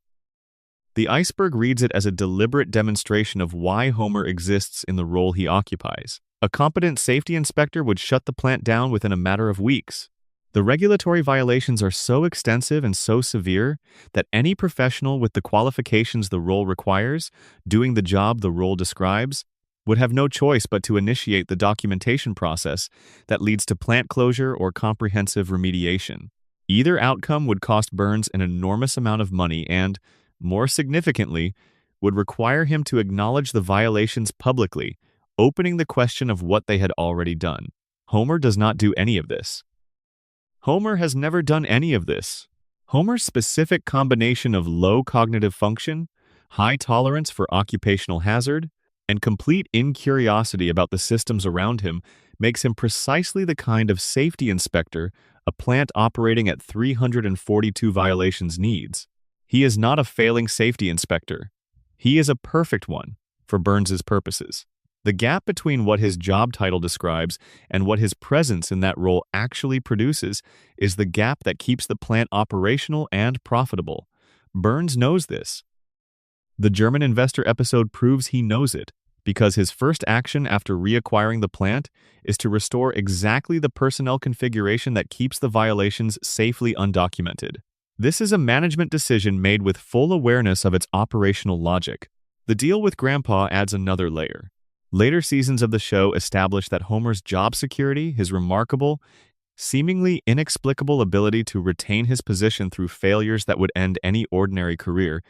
The iceberg reads it as a deliberate demonstration of why Homer exists in the role he occupies. A competent safety inspector would shut the plant down within a matter of weeks. The regulatory violations are so extensive and so severe that any professional with the qualifications the role requires, doing the job the role describes, would have no choice but to initiate the documentation process that leads to plant closure or comprehensive remediation. Either outcome would cost Burns an enormous amount of money and, more significantly, would require him to acknowledge the violations publicly, opening the question of what they had already done. Homer does not do any of this. Homer has never done any of this. Homer's specific combination of low cognitive function, high tolerance for occupational hazard, and complete incuriosity about the systems around him makes him precisely the kind of safety inspector a plant operating at 342 violations needs. He is not a failing safety inspector. He is a perfect one for Burns's purposes. The gap between what his job title describes and what his presence in that role actually produces is the gap that keeps the plant operational and profitable. Burns knows this. The German investor episode proves he knows it, because his first action after reacquiring the plant is to restore exactly the personnel configuration that keeps the violations safely undocumented. This is a management decision made with full awareness of its operational logic. The deal with Grandpa adds another layer. Later seasons of the show establish that Homer's job security, his remarkable, seemingly inexplicable ability to retain his position through failures that would end any ordinary career,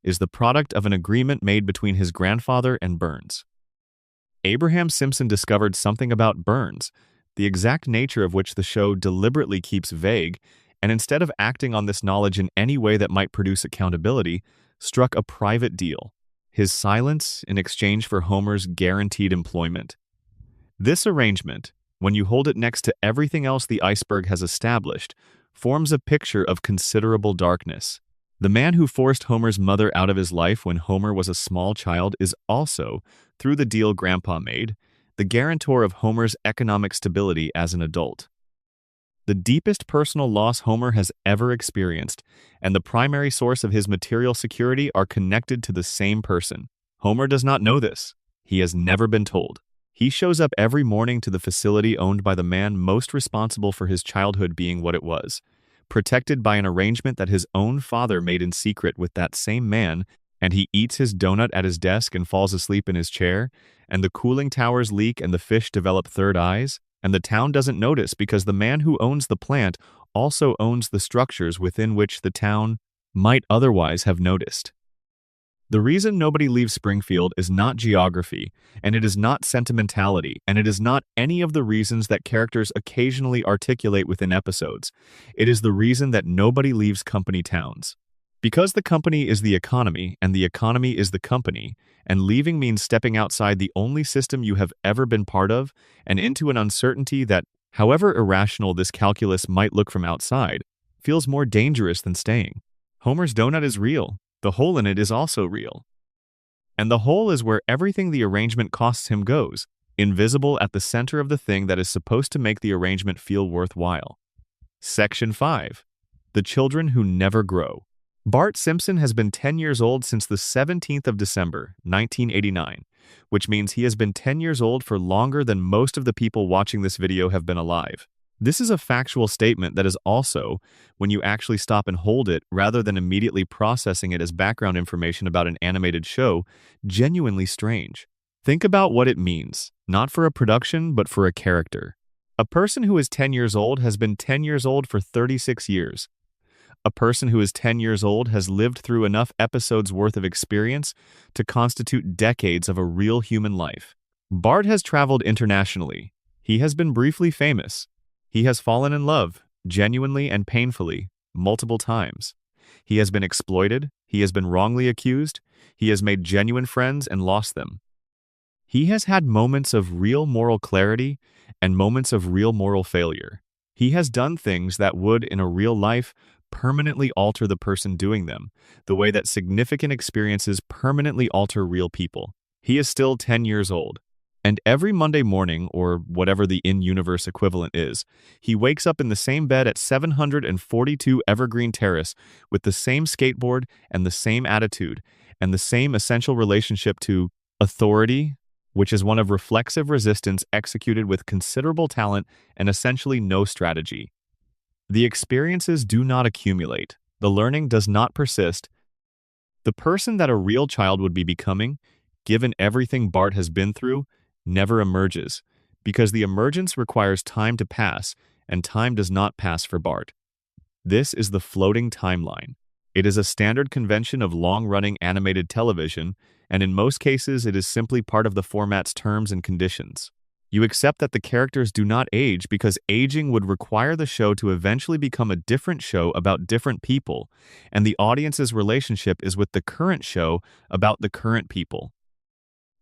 is the product of an agreement made between his grandfather and Burns. Abraham Simpson discovered something about Burns, the exact nature of which the show deliberately keeps vague, and instead of acting on this knowledge in any way that might produce accountability, struck a private deal. His silence in exchange for Homer's guaranteed employment. This arrangement, when you hold it next to everything else the iceberg has established, forms a picture of considerable darkness. The man who forced Homer's mother out of his life when Homer was a small child is also, through the deal Grandpa made, the guarantor of Homer's economic stability as an adult. The deepest personal loss Homer has ever experienced, and the primary source of his material security are connected to the same person. Homer does not know this. He has never been told. He shows up every morning to the facility owned by the man most responsible for his childhood being what it was, protected by an arrangement that his own father made in secret with that same man and he eats his donut at his desk and falls asleep in his chair, and the cooling towers leak and the fish develop third eyes, and the town doesn't notice because the man who owns the plant also owns the structures within which the town might otherwise have noticed. The reason nobody leaves Springfield is not geography, and it is not sentimentality, and it is not any of the reasons that characters occasionally articulate within episodes. It is the reason that nobody leaves company towns. Because the company is the economy, and the economy is the company, and leaving means stepping outside the only system you have ever been part of, and into an uncertainty that, however irrational this calculus might look from outside, feels more dangerous than staying. Homer's donut is real. The hole in it is also real. And the hole is where everything the arrangement costs him goes, invisible at the center of the thing that is supposed to make the arrangement feel worthwhile. Section 5. The Children Who Never Grow. Bart Simpson has been 10 years old since the 17th of December, 1989, which means he has been 10 years old for longer than most of the people watching this video have been alive. This is a factual statement that is also, when you actually stop and hold it, rather than immediately processing it as background information about an animated show, genuinely strange. Think about what it means, not for a production, but for a character. A person who is 10 years old has been 10 years old for 36 years. A person who is 10 years old has lived through enough episodes worth of experience to constitute decades of a real human life. Bart has traveled internationally. He has been briefly famous. He has fallen in love, genuinely and painfully, multiple times. He has been exploited, he has been wrongly accused, he has made genuine friends and lost them. He has had moments of real moral clarity and moments of real moral failure. He has done things that would, in a real life, permanently alter the person doing them, the way that significant experiences permanently alter real people. He is still 10 years old. And every Monday morning, or whatever the in-universe equivalent is, he wakes up in the same bed at 742 Evergreen Terrace with the same skateboard and the same attitude and the same essential relationship to authority, which is one of reflexive resistance executed with considerable talent and essentially no strategy. The experiences do not accumulate. The learning does not persist. The person that a real child would be becoming, given everything Bart has been through, never emerges, because the emergence requires time to pass, and time does not pass for Bart. This is the floating timeline. It is a standard convention of long-running animated television, and in most cases it is simply part of the format's terms and conditions. You accept that the characters do not age because aging would require the show to eventually become a different show about different people, and the audience's relationship is with the current show about the current people.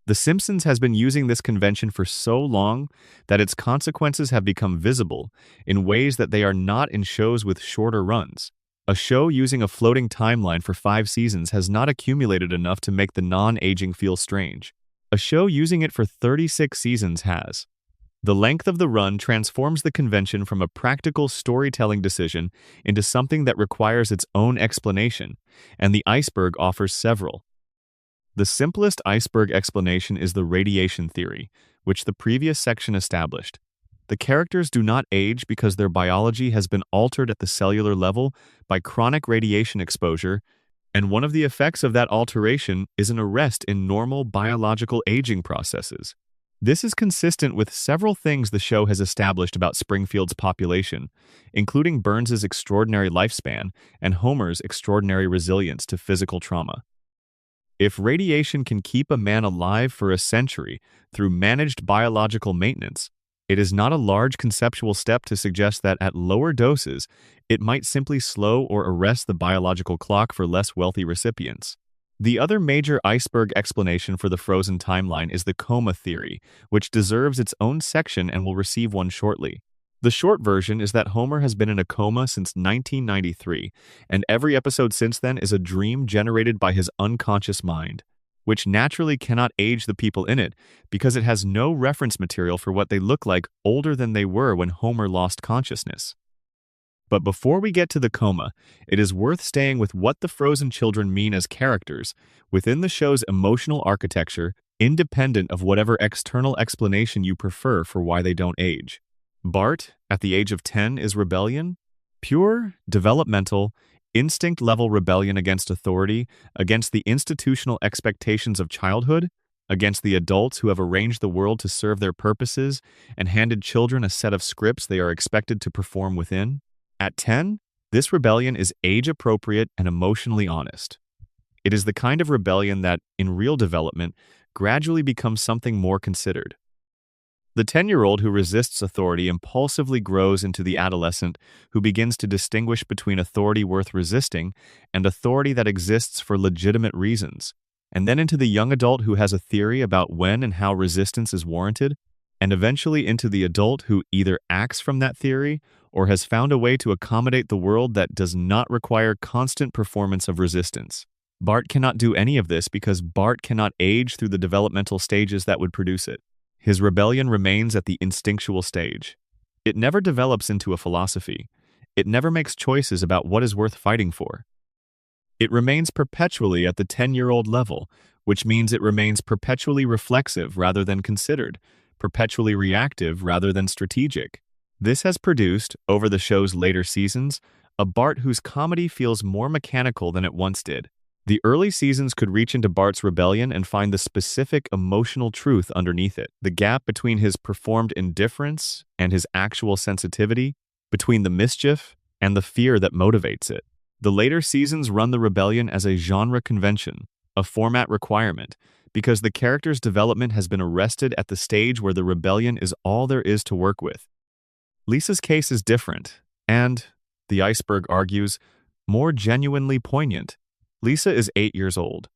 The Simpsons has been using this convention for so long that its consequences have become visible in ways that they are not in shows with shorter runs. A show using a floating timeline for 5 seasons has not accumulated enough to make the non-aging feel strange. A show using it for 36 seasons has. The length of the run transforms the convention from a practical storytelling decision into something that requires its own explanation, and the iceberg offers several. The simplest iceberg explanation is the radiation theory, which the previous section established. The characters do not age because their biology has been altered at the cellular level by chronic radiation exposure, and one of the effects of that alteration is an arrest in normal biological aging processes. This is consistent with several things the show has established about Springfield's population, including Burns's extraordinary lifespan and Homer's extraordinary resilience to physical trauma. If radiation can keep a man alive for a century through managed biological maintenance, it is not a large conceptual step to suggest that at lower doses, it might simply slow or arrest the biological clock for less wealthy recipients. The other major iceberg explanation for the frozen timeline is the coma theory, which deserves its own section and will receive one shortly. The short version is that Homer has been in a coma since 1993, and every episode since then is a dream generated by his unconscious mind, which naturally cannot age the people in it because it has no reference material for what they look like older than they were when Homer lost consciousness. But before we get to the coma, it is worth staying with what the frozen children mean as characters within the show's emotional architecture, independent of whatever external explanation you prefer for why they don't age. Bart, at the age of 10, is rebellion, pure, developmental, Instinct-level rebellion against authority, against the institutional expectations of childhood, against the adults who have arranged the world to serve their purposes and handed children a set of scripts they are expected to perform within. At 10, this rebellion is age-appropriate and emotionally honest. It is the kind of rebellion that, in real development, gradually becomes something more considered. The 10-year-old who resists authority impulsively grows into the adolescent who begins to distinguish between authority worth resisting and authority that exists for legitimate reasons, and then into the young adult who has a theory about when and how resistance is warranted, and eventually into the adult who either acts from that theory or has found a way to accommodate the world that does not require constant performance of resistance. Bart cannot do any of this because Bart cannot age through the developmental stages that would produce it. His rebellion remains at the instinctual stage. It never develops into a philosophy. It never makes choices about what is worth fighting for. It remains perpetually at the 10-year-old level, which means it remains perpetually reflexive rather than considered, perpetually reactive rather than strategic. This has produced, over the show's later seasons, a Bart whose comedy feels more mechanical than it once did. The early seasons could reach into Bart's rebellion and find the specific emotional truth underneath it, the gap between his performed indifference and his actual sensitivity, between the mischief and the fear that motivates it. The later seasons run the rebellion as a genre convention, a format requirement, because the character's development has been arrested at the stage where the rebellion is all there is to work with. Lisa's case is different, and, the iceberg argues, more genuinely poignant. Lisa is 8 years old.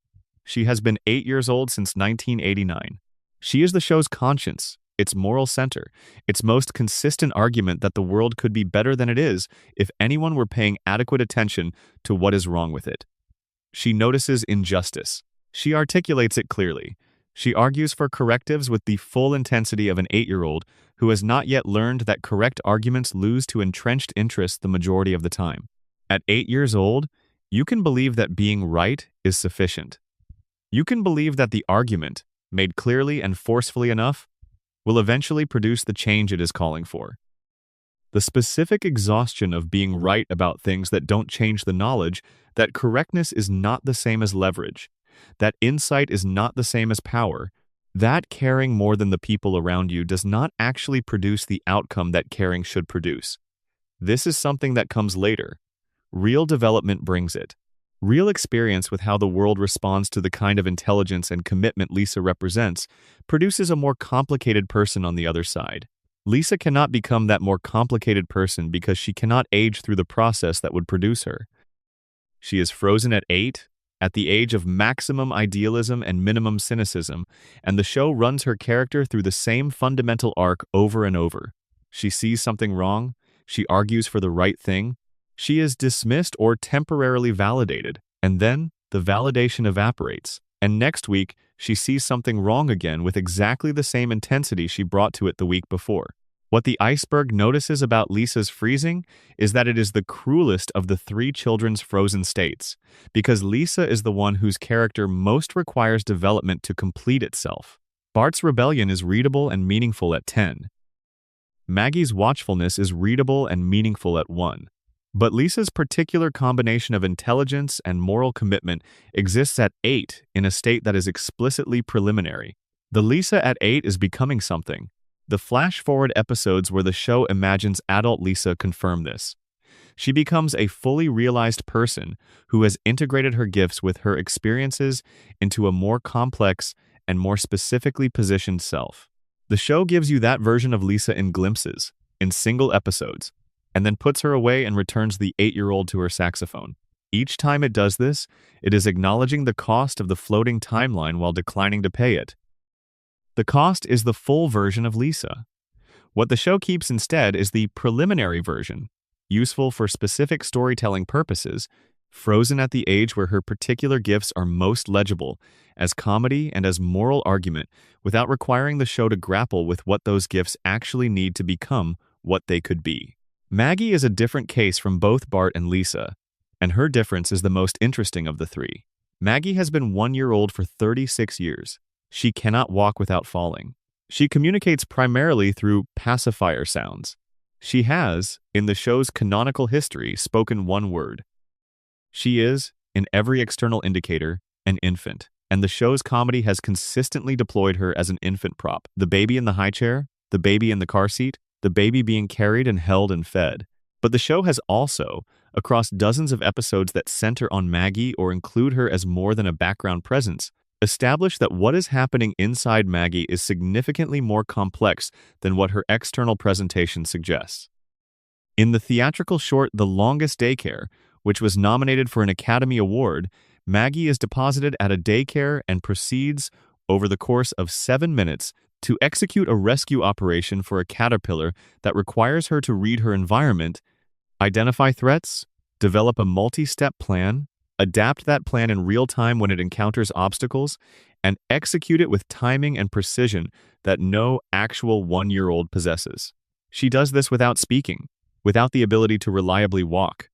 She has been 8 years old since 1989. She is the show's conscience, its moral center, its most consistent argument that the world could be better than it is if anyone were paying adequate attention to what is wrong with it. She notices injustice. She articulates it clearly. She argues for correctives with the full intensity of an 8-year-old who has not yet learned that correct arguments lose to entrenched interests the majority of the time. At 8 years old, you can believe that being right is sufficient. You can believe that the argument, made clearly and forcefully enough, will eventually produce the change it is calling for. The specific exhaustion of being right about things that don't change the knowledge that correctness is not the same as leverage, that insight is not the same as power, that caring more than the people around you does not actually produce the outcome that caring should produce. This is something that comes later. Real development brings it. Real experience with how the world responds to the kind of intelligence and commitment Lisa represents produces a more complicated person on the other side. Lisa cannot become that more complicated person because she cannot age through the process that would produce her. She is frozen at 8, at the age of maximum idealism and minimum cynicism, and the show runs her character through the same fundamental arc over and over. She sees something wrong, she argues for the right thing, she is dismissed or temporarily validated, and then the validation evaporates, and next week she sees something wrong again with exactly the same intensity she brought to it the week before. What the iceberg notices about Lisa's freezing is that it is the cruelest of the 3 children's frozen states, because Lisa is the one whose character most requires development to complete itself. Bart's rebellion is readable and meaningful at 10. Maggie's watchfulness is readable and meaningful at 1. But Lisa's particular combination of intelligence and moral commitment exists at 8 in a state that is explicitly preliminary. The Lisa at 8 is becoming something. The flash-forward episodes where the show imagines adult Lisa confirm this. She becomes a fully realized person who has integrated her gifts with her experiences into a more complex and more specifically positioned self. The show gives you that version of Lisa in glimpses, in single episodes, and then puts her away and returns the 8-year-old to her saxophone. Each time it does this, it is acknowledging the cost of the floating timeline while declining to pay it. The cost is the full version of Lisa. What the show keeps instead is the preliminary version, useful for specific storytelling purposes, frozen at the age where her particular gifts are most legible, as comedy and as moral argument, without requiring the show to grapple with what those gifts actually need to become what they could be. Maggie is a different case from both Bart and Lisa, and her difference is the most interesting of the 3. Maggie has been 1 year old for 36 years. She cannot walk without falling. She communicates primarily through pacifier sounds. She has, in the show's canonical history, spoken one word. She is, in every external indicator, an infant, and the show's comedy has consistently deployed her as an infant prop. The baby in the high chair, the baby in the car seat, the baby being carried and held and fed. But the show has also, across dozens of episodes that center on Maggie or include her as more than a background presence, established that what is happening inside Maggie is significantly more complex than what her external presentation suggests. In the theatrical short The Longest Daycare, which was nominated for an Academy Award, Maggie is deposited at a daycare and proceeds, over the course of 7 minutes, to execute a rescue operation for a caterpillar that requires her to read her environment, identify threats, develop a multi-step plan, adapt that plan in real time when it encounters obstacles, and execute it with timing and precision that no actual 1-year-old possesses. She does this without speaking, without the ability to reliably walk.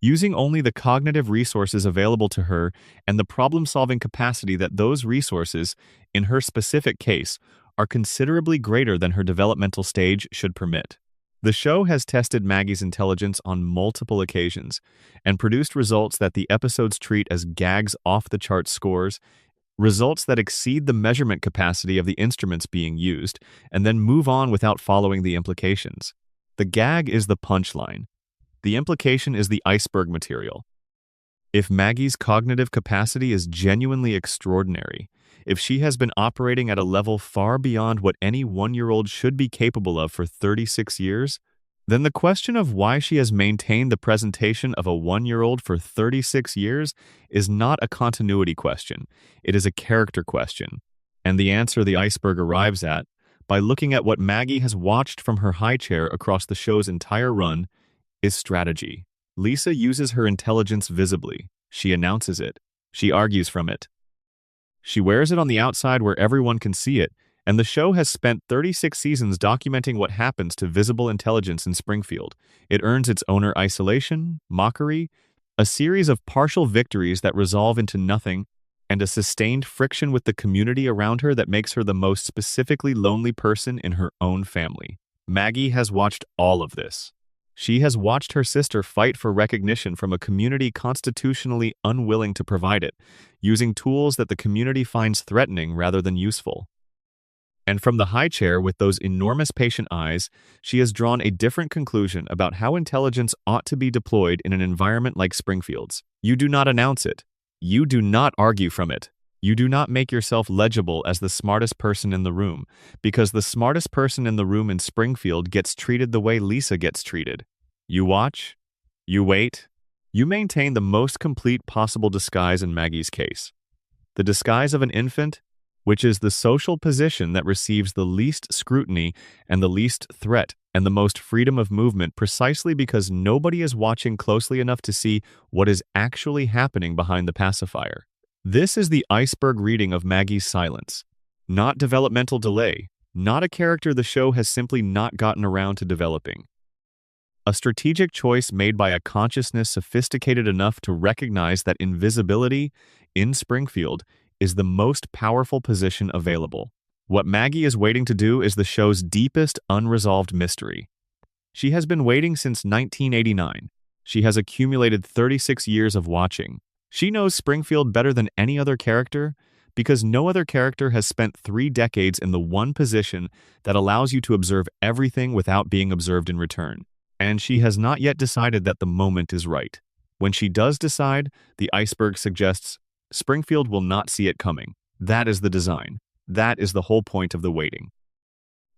Using only the cognitive resources available to her and the problem-solving capacity that those resources, in her specific case, are considerably greater than her developmental stage should permit. The show has tested Maggie's intelligence on multiple occasions and produced results that the episodes treat as gags off-the-chart scores, results that exceed the measurement capacity of the instruments being used, and then move on without following the implications. The gag is the punchline. The implication is the iceberg material. If Maggie's cognitive capacity is genuinely extraordinary, if she has been operating at a level far beyond what any 1-year-old should be capable of for 36 years, then the question of why she has maintained the presentation of a 1-year-old for 36 years is not a continuity question. It is a character question. And the answer the iceberg arrives at, by looking at what Maggie has watched from her high chair across the show's entire run, is strategy. Lisa uses her intelligence visibly. She announces it. She argues from it. She wears it on the outside where everyone can see it, and the show has spent 36 seasons documenting what happens to visible intelligence in Springfield. It earns its owner isolation, mockery, a series of partial victories that resolve into nothing, and a sustained friction with the community around her that makes her the most specifically lonely person in her own family. Maggie has watched all of this. She has watched her sister fight for recognition from a community constitutionally unwilling to provide it, using tools that the community finds threatening rather than useful. And from the high chair with those enormous patient eyes, she has drawn a different conclusion about how intelligence ought to be deployed in an environment like Springfield's. You do not announce it. You do not argue from it. You do not make yourself legible as the smartest person in the room, because the smartest person in the room in Springfield gets treated the way Lisa gets treated. You watch, you wait, you maintain the most complete possible disguise in Maggie's case. The disguise of an infant, which is the social position that receives the least scrutiny and the least threat and the most freedom of movement precisely because nobody is watching closely enough to see what is actually happening behind the pacifier. This is the iceberg reading of Maggie's silence. Not developmental delay, not a character the show has simply not gotten around to developing. A strategic choice made by a consciousness sophisticated enough to recognize that invisibility, in Springfield, is the most powerful position available. What Maggie is waiting to do is the show's deepest unresolved mystery. She has been waiting since 1989. She has accumulated 36 years of watching. She knows Springfield better than any other character because no other character has spent 3 decades in the one position that allows you to observe everything without being observed in return. And she has not yet decided that the moment is right. When she does decide, the iceberg suggests Springfield will not see it coming. That is the design. That is the whole point of the waiting.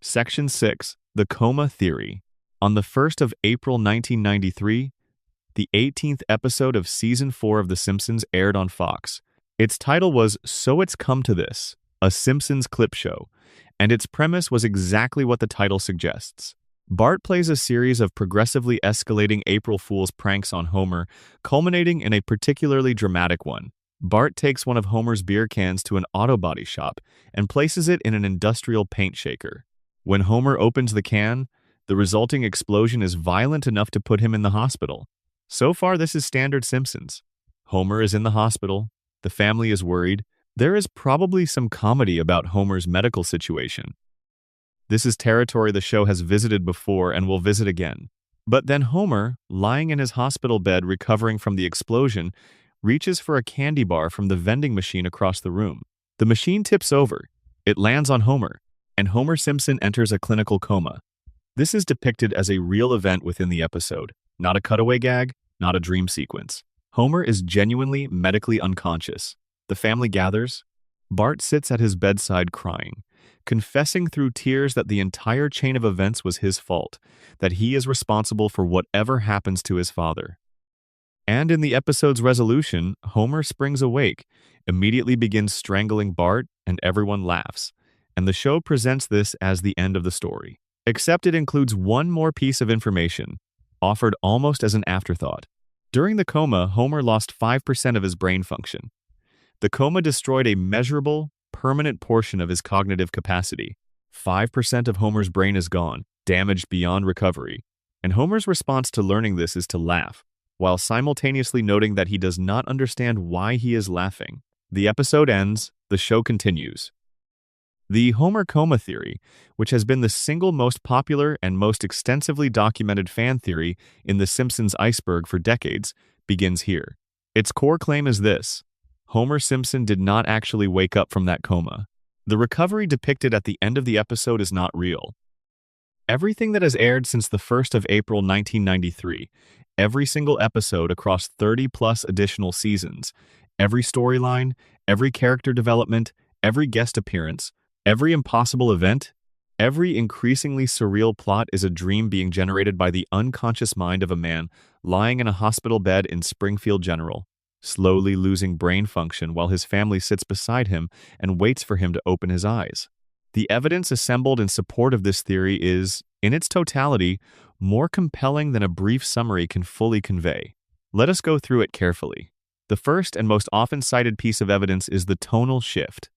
Section 6. The Coma Theory. On the 1st of April 1993, the 18th episode of Season 4 of The Simpsons aired on Fox. Its title was So It's Come to This, a Simpsons clip show, and its premise was exactly what the title suggests. Bart plays a series of progressively escalating April Fool's pranks on Homer, culminating in a particularly dramatic one. Bart takes one of Homer's beer cans to an auto body shop and places it in an industrial paint shaker. When Homer opens the can, the resulting explosion is violent enough to put him in the hospital. So far, this is standard Simpsons. Homer is in the hospital. The family is worried. There is probably some comedy about Homer's medical situation. This is territory the show has visited before and will visit again. But then Homer, lying in his hospital bed recovering from the explosion, reaches for a candy bar from the vending machine across the room. The machine tips over. It lands on Homer, and Homer Simpson enters a clinical coma. This is depicted as a real event within the episode, not a cutaway gag, not a dream sequence. Homer is genuinely medically unconscious. The family gathers. Bart sits at his bedside crying, confessing through tears that the entire chain of events was his fault, that he is responsible for whatever happens to his father. And in the episode's resolution, Homer springs awake, immediately begins strangling Bart, and everyone laughs. And the show presents this as the end of the story. Except it includes one more piece of information, offered almost as an afterthought. During the coma, Homer lost 5% of his brain function. The coma destroyed a measurable, permanent portion of his cognitive capacity. 5% of Homer's brain is gone, damaged beyond recovery. And Homer's response to learning this is to laugh, while simultaneously noting that he does not understand why he is laughing. The episode ends, the show continues. The Homer coma theory, which has been the single most popular and most extensively documented fan theory in The Simpsons iceberg for decades, begins here. Its core claim is this: Homer Simpson did not actually wake up from that coma. The recovery depicted at the end of the episode is not real. Everything that has aired since the 1st of April 1993, every single episode across 30-plus additional seasons, every storyline, every character development, every guest appearance, every impossible event, every increasingly surreal plot is a dream being generated by the unconscious mind of a man lying in a hospital bed in Springfield General, slowly losing brain function while his family sits beside him and waits for him to open his eyes. The evidence assembled in support of this theory is, in its totality, more compelling than a brief summary can fully convey. Let us go through it carefully. The first and most often cited piece of evidence is the tonal shift.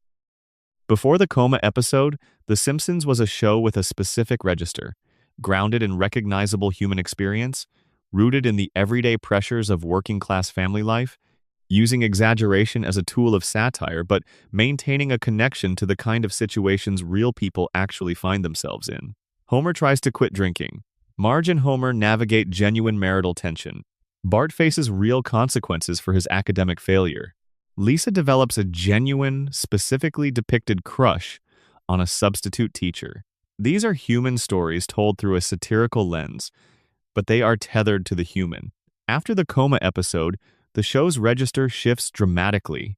Before the coma episode, The Simpsons was a show with a specific register, grounded in recognizable human experience, rooted in the everyday pressures of working-class family life, using exaggeration as a tool of satire but maintaining a connection to the kind of situations real people actually find themselves in. Homer tries to quit drinking. Marge and Homer navigate genuine marital tension. Bart faces real consequences for his academic failure. Lisa develops a genuine, specifically depicted crush on a substitute teacher. These are human stories told through a satirical lens, but they are tethered to the human. After the coma episode, the show's register shifts dramatically.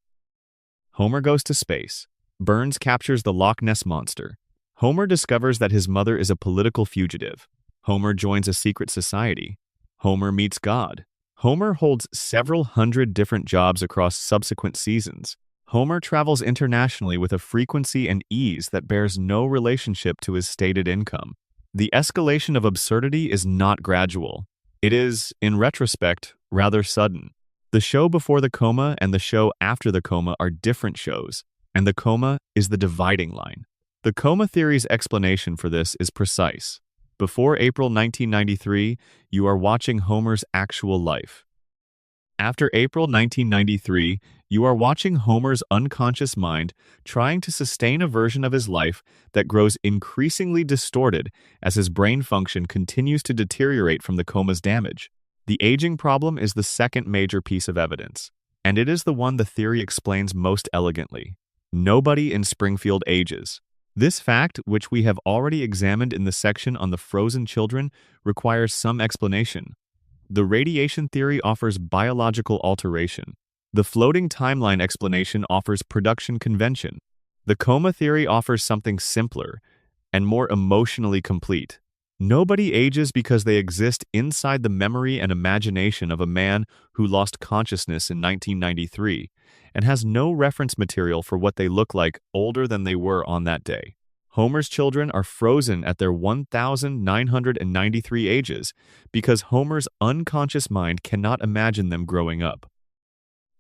Homer goes to space. Burns captures the Loch Ness Monster. Homer discovers that his mother is a political fugitive. Homer joins a secret society. Homer meets God. Homer holds several hundred different jobs across subsequent seasons. Homer travels internationally with a frequency and ease that bears no relationship to his stated income. The escalation of absurdity is not gradual. It is, in retrospect, rather sudden. The show before the coma and the show after the coma are different shows, and the coma is the dividing line. The coma theory's explanation for this is precise. Before April 1993, you are watching Homer's actual life. After April 1993, you are watching Homer's unconscious mind trying to sustain a version of his life that grows increasingly distorted as his brain function continues to deteriorate from the coma's damage. The aging problem is the second major piece of evidence, and it is the one the theory explains most elegantly. Nobody in Springfield ages. This fact, which we have already examined in the section on the frozen children, requires some explanation. The radiation theory offers biological alteration. The floating timeline explanation offers production convention. The coma theory offers something simpler and more emotionally complete. Nobody ages because they exist inside the memory and imagination of a man who lost consciousness in 1993 and has no reference material for what they look like older than they were on that day. Homer's children are frozen at their 1,993 ages because Homer's unconscious mind cannot imagine them growing up.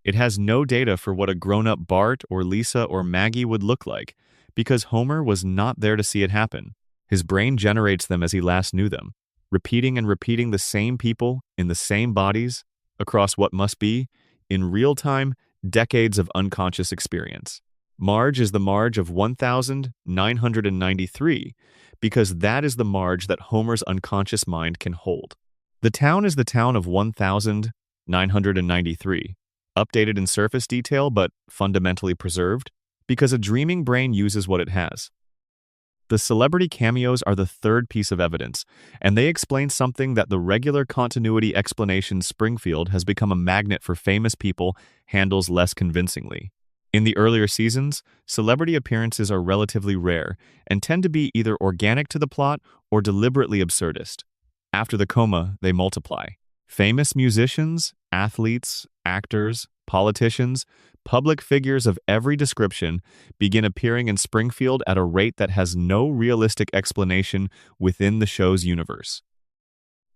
It has no data for what a grown-up Bart or Lisa or Maggie would look like because Homer was not there to see it happen. His brain generates them as he last knew them, repeating and repeating the same people in the same bodies across what must be, in real time, decades of unconscious experience. Marge is the Marge of 1,993 because that is the Marge that Homer's unconscious mind can hold. The town is the town of 1993, updated in surface detail but fundamentally preserved, because a dreaming brain uses what it has. The celebrity cameos are the third piece of evidence, and they explain something that the regular continuity explanation Springfield has become a magnet for famous people handles less convincingly. In the earlier seasons, celebrity appearances are relatively rare and tend to be either organic to the plot or deliberately absurdist. After the coma, they multiply. Famous musicians, athletes, actors, politicians, public figures of every description begin appearing in Springfield at a rate that has no realistic explanation within the show's universe.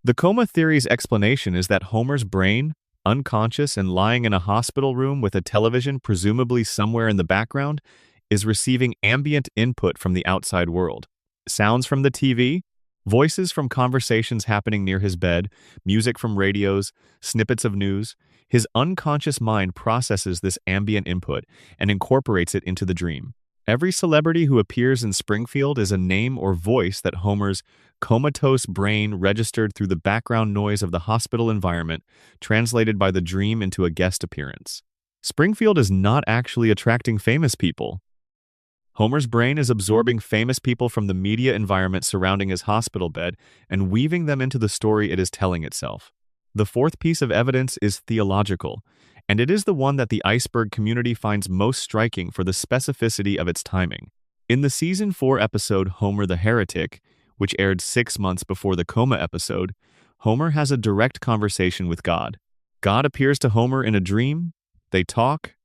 The coma theory's explanation is that Homer's brain, unconscious and lying in a hospital room with a television presumably somewhere in the background, is receiving ambient input from the outside world. Sounds from the TV, voices from conversations happening near his bed, music from radios, snippets of news. His unconscious mind processes this ambient input and incorporates it into the dream. Every celebrity who appears in Springfield is a name or voice that Homer's comatose brain registered through the background noise of the hospital environment, translated by the dream into a guest appearance. Springfield is not actually attracting famous people. Homer's brain is absorbing famous people from the media environment surrounding his hospital bed and weaving them into the story it is telling itself. The fourth piece of evidence is theological, and it is the one that the Iceberg community finds most striking for the specificity of its timing. In the Season 4 episode Homer the Heretic, which aired 6 months before the coma episode, Homer has a direct conversation with God. God appears to Homer in a dream, they talk,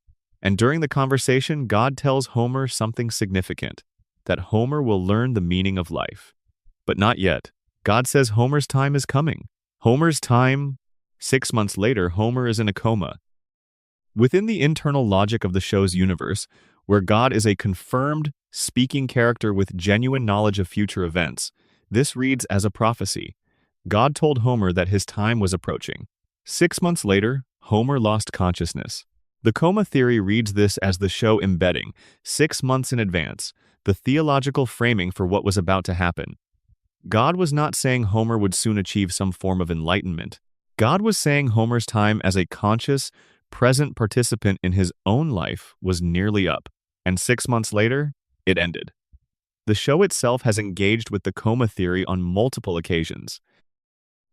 and during the conversation, God tells Homer something significant, that Homer will learn the meaning of life. But not yet. God says Homer's time is coming. Homer's time. 6 months later, Homer is in a coma. Within the internal logic of the show's universe, where God is a confirmed, speaking character with genuine knowledge of future events, this reads as a prophecy. God told Homer that his time was approaching. 6 months later, Homer lost consciousness. The coma theory reads this as the show embedding, 6 months in advance, the theological framing for what was about to happen. God was not saying Homer would soon achieve some form of enlightenment. God was saying Homer's time as a conscious, present participant in his own life was nearly up, and 6 months later, it ended. The show itself has engaged with the coma theory on multiple occasions.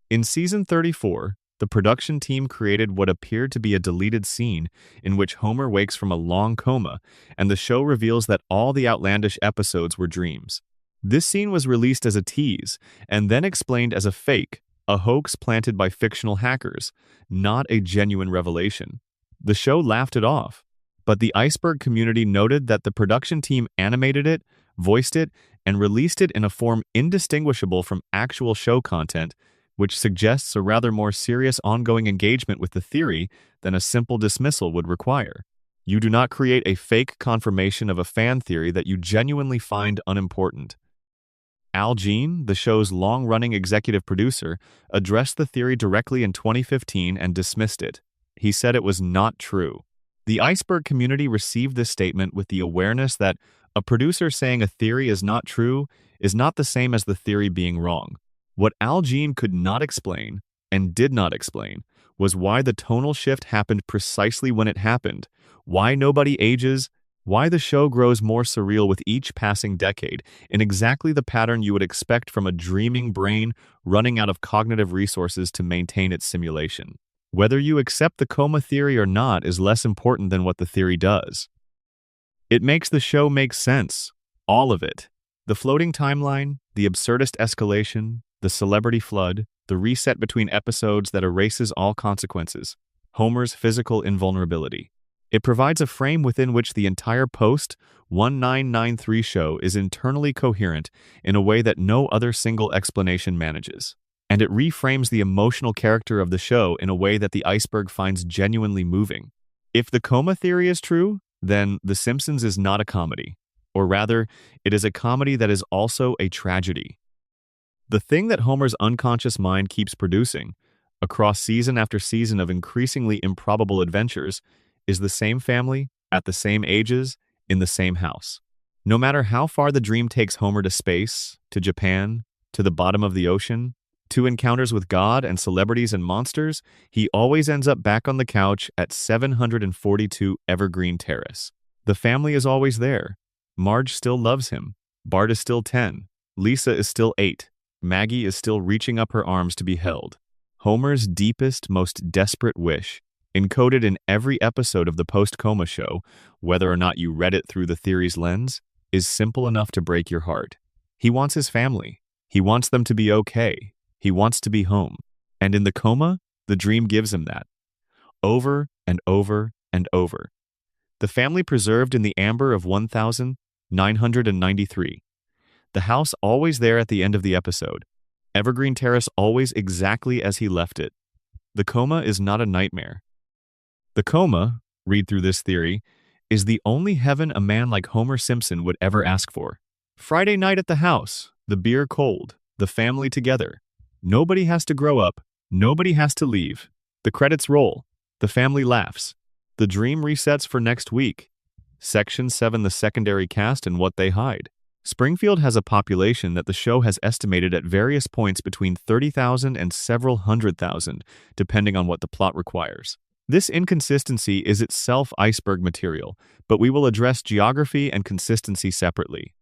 In Season 34, the production team created what appeared to be a deleted scene in which Homer wakes from a long coma, and the show reveals that all the outlandish episodes were dreams. This scene was released as a tease, and then explained as a fake, a hoax planted by fictional hackers, not a genuine revelation. The show laughed it off, but the Iceberg community noted that the production team animated it, voiced it, and released it in a form indistinguishable from actual show content, which suggests a rather more serious ongoing engagement with the theory than a simple dismissal would require. You do not create a fake confirmation of a fan theory that you genuinely find unimportant. Al Jean, the show's long-running executive producer, addressed the theory directly in 2015 and dismissed it. He said it was not true. The Iceberg community received this statement with the awareness that a producer saying a theory is not true is not the same as the theory being wrong. What Al Jean could not explain, and did not explain, was why the tonal shift happened precisely when it happened, why nobody ages, why the show grows more surreal with each passing decade, in exactly the pattern you would expect from a dreaming brain running out of cognitive resources to maintain its simulation. Whether you accept the coma theory or not is less important than what the theory does. It makes the show make sense. All of it. The floating timeline, the absurdist escalation, the celebrity flood, the reset between episodes that erases all consequences, Homer's physical invulnerability. It provides a frame within which the entire post-1993 show is internally coherent in a way that no other single explanation manages. And it reframes the emotional character of the show in a way that the Iceberg finds genuinely moving. If the coma theory is true, then The Simpsons is not a comedy. Or rather, it is a comedy that is also a tragedy. The thing that Homer's unconscious mind keeps producing, across season after season of increasingly improbable adventures, is the same family, at the same ages, in the same house. No matter how far the dream takes Homer to space, to Japan, to the bottom of the ocean, To encounters with God and celebrities and monsters, he always ends up back on the couch at 742 Evergreen Terrace. The family is always there. Marge still loves him. Bart is still 10. Lisa is still 8. Maggie is still reaching up her arms to be held. Homer's deepest, most desperate wish, encoded in every episode of the Post-Coma show, whether or not you read it through the theory's lens, is simple enough to break your heart. He wants his family. He wants them to be okay. He wants to be home. And in the coma, the dream gives him that. Over and over and over. The family preserved in the amber of 1993. The house always there at the end of the episode. Evergreen Terrace always exactly as he left it. The coma is not a nightmare. The coma, read through this theory, is the only heaven a man like Homer Simpson would ever ask for. Friday night at the house, the beer cold, the family together. Nobody has to grow up. Nobody has to leave. The credits roll. The family laughs. The dream resets for next week. Section 7, the secondary cast and what they hide. Springfield has a population that the show has estimated at various points between 30,000 and several 100,000, depending on what the plot requires. This inconsistency is itself iceberg material, but we will address geography and consistency separately.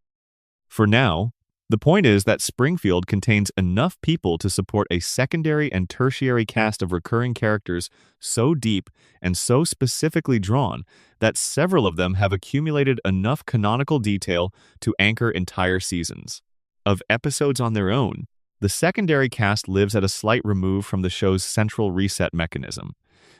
For now, the point is that Springfield contains enough people to support a secondary and tertiary cast of recurring characters so deep and so specifically drawn that several of them have accumulated enough canonical detail to anchor entire seasons. Of episodes on their own, the secondary cast lives at a slight remove from the show's central reset mechanism.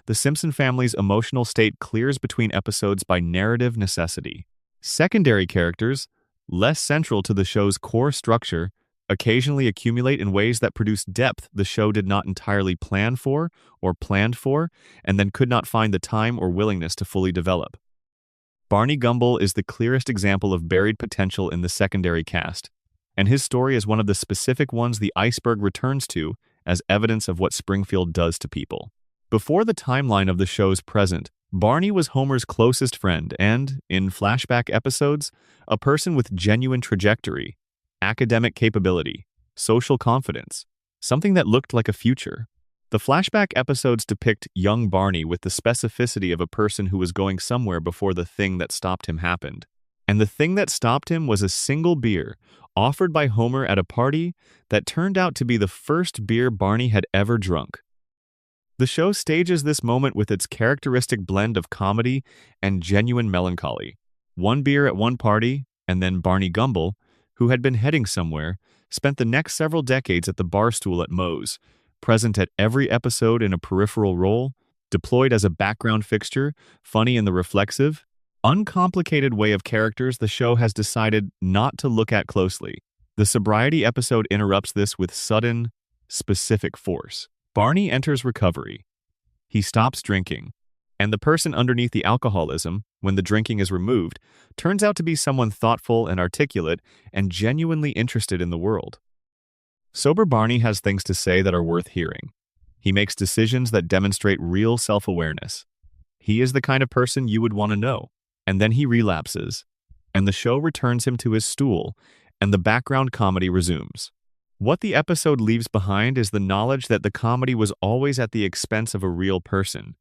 The Simpson family's emotional state clears between episodes by narrative necessity. Secondary characters, less central to the show's core structure, occasionally accumulate in ways that produce depth the show did not entirely plan for or planned for, and then could not find the time or willingness to fully develop. Barney Gumble is the clearest example of buried potential in the secondary cast, and his story is one of the specific ones the iceberg returns to as evidence of what Springfield does to people. Before the timeline of the show's present, Barney was Homer's closest friend and, in flashback episodes, a person with genuine trajectory, academic capability, social confidence, something that looked like a future. The flashback episodes depict young Barney with the specificity of a person who was going somewhere before the thing that stopped him happened. And the thing that stopped him was a single beer offered by Homer at a party that turned out to be the first beer Barney had ever drunk. The show stages this moment with its characteristic blend of comedy and genuine melancholy. One beer at one party, and then Barney Gumble, who had been heading somewhere, spent the next several decades at the bar stool at Moe's, present at every episode in a peripheral role, deployed as a background fixture, funny in the reflexive, uncomplicated way of characters the show has decided not to look at closely. The sobriety episode interrupts this with sudden, specific force. Barney enters recovery. He stops drinking, and the person underneath the alcoholism, when the drinking is removed, turns out to be someone thoughtful and articulate and genuinely interested in the world. Sober Barney has things to say that are worth hearing. He makes decisions that demonstrate real self-awareness. He is the kind of person you would want to know. And then he relapses, and the show returns him to his stool, and the background comedy resumes. What the episode leaves behind is the knowledge that the comedy was always at the expense of a real person.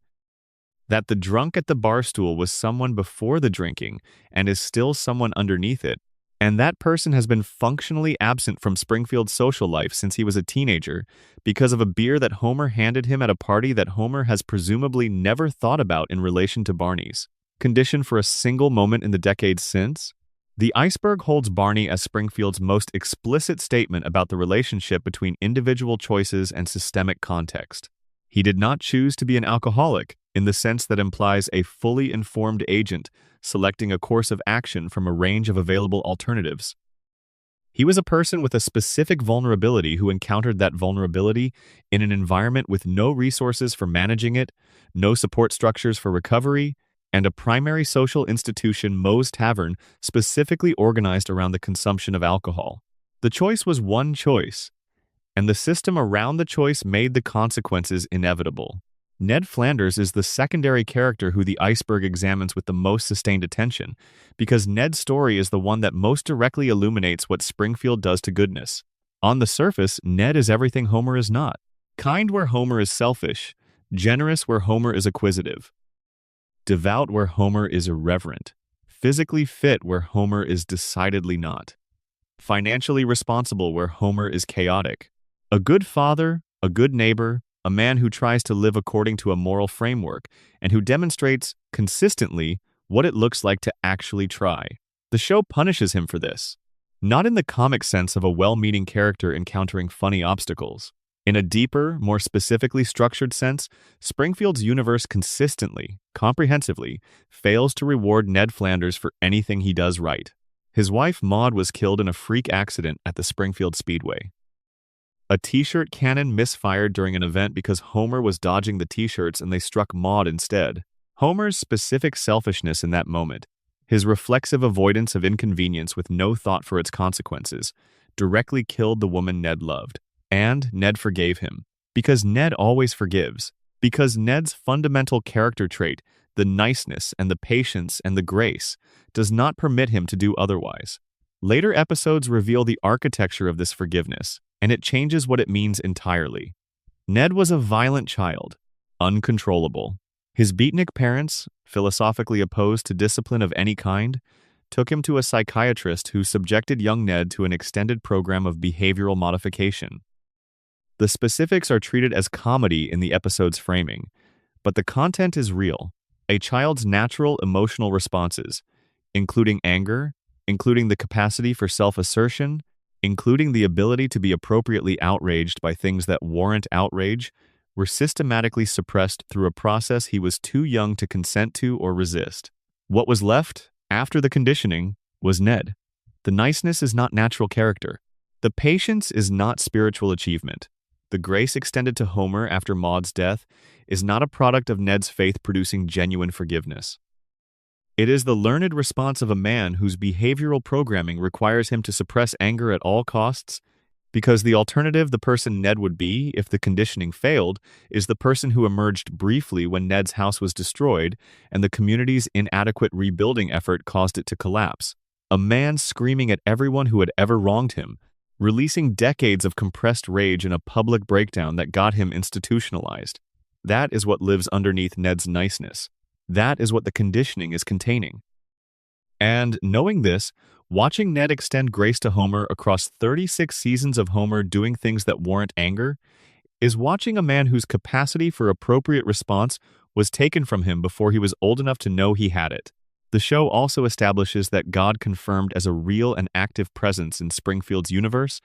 That the drunk at the bar stool was someone before the drinking and is still someone underneath it, and that person has been functionally absent from Springfield's social life since he was a teenager because of a beer that Homer handed him at a party that Homer has presumably never thought about in relation to Barney's condition for a single moment in the decades since. The iceberg holds Barney as Springfield's most explicit statement about the relationship between individual choices and systemic context. He did not choose to be an alcoholic in the sense that implies a fully informed agent selecting a course of action from a range of available alternatives. He was a person with a specific vulnerability who encountered that vulnerability in an environment with no resources for managing it, no support structures for recovery, and a primary social institution, Moe's Tavern, specifically organized around the consumption of alcohol. The choice was one choice, and the system around the choice made the consequences inevitable. Ned Flanders is the secondary character who the iceberg examines with the most sustained attention, because Ned's story is the one that most directly illuminates what Springfield does to goodness. On the surface, Ned is everything Homer is not. Kind where Homer is selfish, generous where Homer is acquisitive, devout where Homer is irreverent, physically fit where Homer is decidedly not, financially responsible where Homer is chaotic, a good father, a good neighbor, a man who tries to live according to a moral framework and who demonstrates consistently what it looks like to actually try. The show punishes him for this, not in the comic sense of a well-meaning character encountering funny obstacles. In a deeper, more specifically structured sense, Springfield's universe consistently, comprehensively, fails to reward Ned Flanders for anything he does right. His wife Maude was killed in a freak accident at the Springfield Speedway. A t-shirt cannon misfired during an event because Homer was dodging the t-shirts and they struck Maude instead. Homer's specific selfishness in that moment, his reflexive avoidance of inconvenience with no thought for its consequences, directly killed the woman Ned loved. And Ned forgave him. Because Ned always forgives. Because Ned's fundamental character trait, the niceness and the patience and the grace, does not permit him to do otherwise. Later episodes reveal the architecture of this forgiveness, and it changes what it means entirely. Ned was a violent child, uncontrollable. His beatnik parents, philosophically opposed to discipline of any kind, took him to a psychiatrist who subjected young Ned to an extended program of behavioral modification. The specifics are treated as comedy in the episode's framing, but the content is real. A child's natural emotional responses, including anger, including the capacity for self-assertion, including the ability to be appropriately outraged by things that warrant outrage, were systematically suppressed through a process he was too young to consent to or resist. What was left, after the conditioning, was Ned. The niceness is not natural character. The patience is not spiritual achievement. The grace extended to Homer after Maude's death is not a product of Ned's faith producing genuine forgiveness. It is the learned response of a man whose behavioral programming requires him to suppress anger at all costs, because the alternative the person Ned would be if the conditioning failed is the person who emerged briefly when Ned's house was destroyed and the community's inadequate rebuilding effort caused it to collapse. A man screaming at everyone who had ever wronged him, releasing decades of compressed rage in a public breakdown that got him institutionalized. That is what lives underneath Ned's niceness. That is what the conditioning is containing. And knowing this, watching Ned extend grace to Homer across 36 seasons of Homer doing things that warrant anger is watching a man whose capacity for appropriate response was taken from him before he was old enough to know he had it. The show also establishes that God confirmed as a real and active presence in Springfield's universe,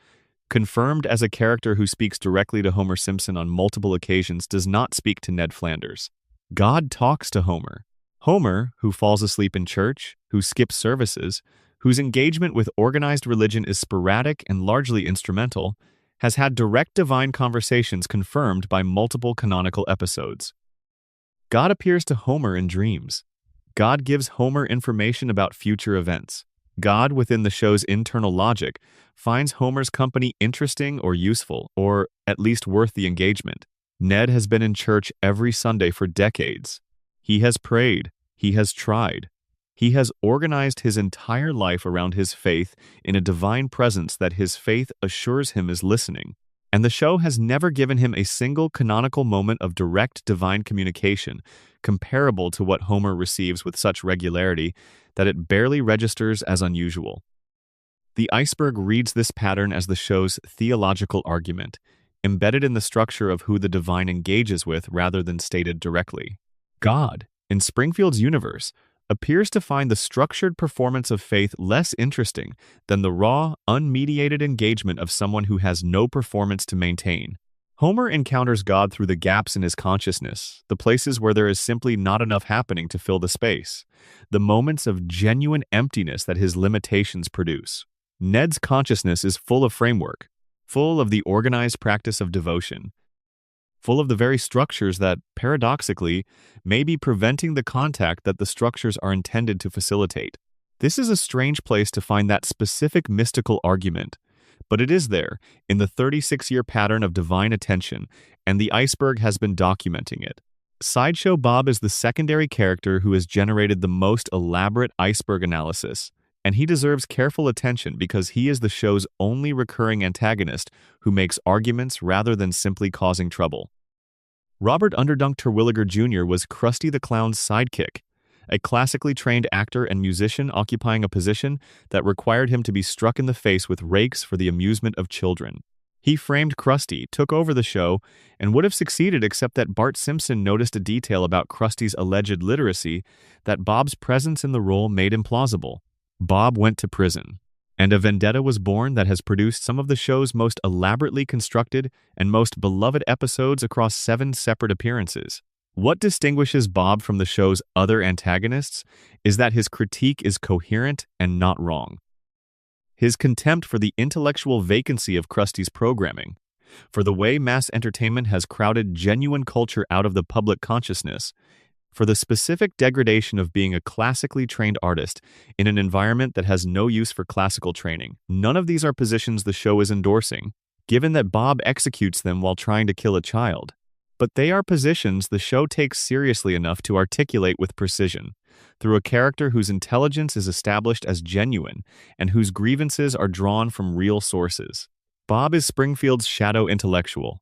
confirmed as a character who speaks directly to Homer Simpson on multiple occasions, does not speak to Ned Flanders. God talks to Homer. Homer, who falls asleep in church, who skips services, whose engagement with organized religion is sporadic and largely instrumental, has had direct divine conversations confirmed by multiple canonical episodes. God appears to Homer in dreams. God gives Homer information about future events. God, within the show's internal logic, finds Homer's company interesting or useful, or at least worth the engagement. Ned has been in church every Sunday for decades. He has prayed. He has tried. He has organized his entire life around his faith in a divine presence that his faith assures him is listening. And the show has never given him a single canonical moment of direct divine communication, comparable to what Homer receives with such regularity that it barely registers as unusual. The Iceberg reads this pattern as the show's theological argument, embedded in the structure of who the divine engages with rather than stated directly. God, in Springfield's universe, appears to find the structured performance of faith less interesting than the raw, unmediated engagement of someone who has no performance to maintain. Homer encounters God through the gaps in his consciousness, the places where there is simply not enough happening to fill the space, the moments of genuine emptiness that his limitations produce. Ned's consciousness is full of framework, full of the organized practice of devotion, full of the very structures that, paradoxically, may be preventing the contact that the structures are intended to facilitate. This is a strange place to find that specific mystical argument, but it is there, in the 36-year pattern of divine attention, and the Iceberg has been documenting it. Sideshow Bob is the secondary character who has generated the most elaborate iceberg analysis, and he deserves careful attention because he is the show's only recurring antagonist who makes arguments rather than simply causing trouble. Robert Underdunk Terwilliger Jr. was Krusty the Clown's sidekick, a classically trained actor and musician occupying a position that required him to be struck in the face with rakes for the amusement of children. He framed Krusty, took over the show, and would have succeeded except that Bart Simpson noticed a detail about Krusty's alleged literacy that Bob's presence in the role made implausible. Bob went to prison, and a vendetta was born that has produced some of the show's most elaborately constructed and most beloved episodes across 7 separate appearances. What distinguishes Bob from the show's other antagonists is that his critique is coherent and not wrong. His contempt for the intellectual vacancy of Krusty's programming, for the way mass entertainment has crowded genuine culture out of the public consciousness, for the specific degradation of being a classically trained artist in an environment that has no use for classical training. None of these are positions the show is endorsing, given that Bob executes them while trying to kill a child. But they are positions the show takes seriously enough to articulate with precision, through a character whose intelligence is established as genuine and whose grievances are drawn from real sources. Bob is Springfield's shadow intellectual.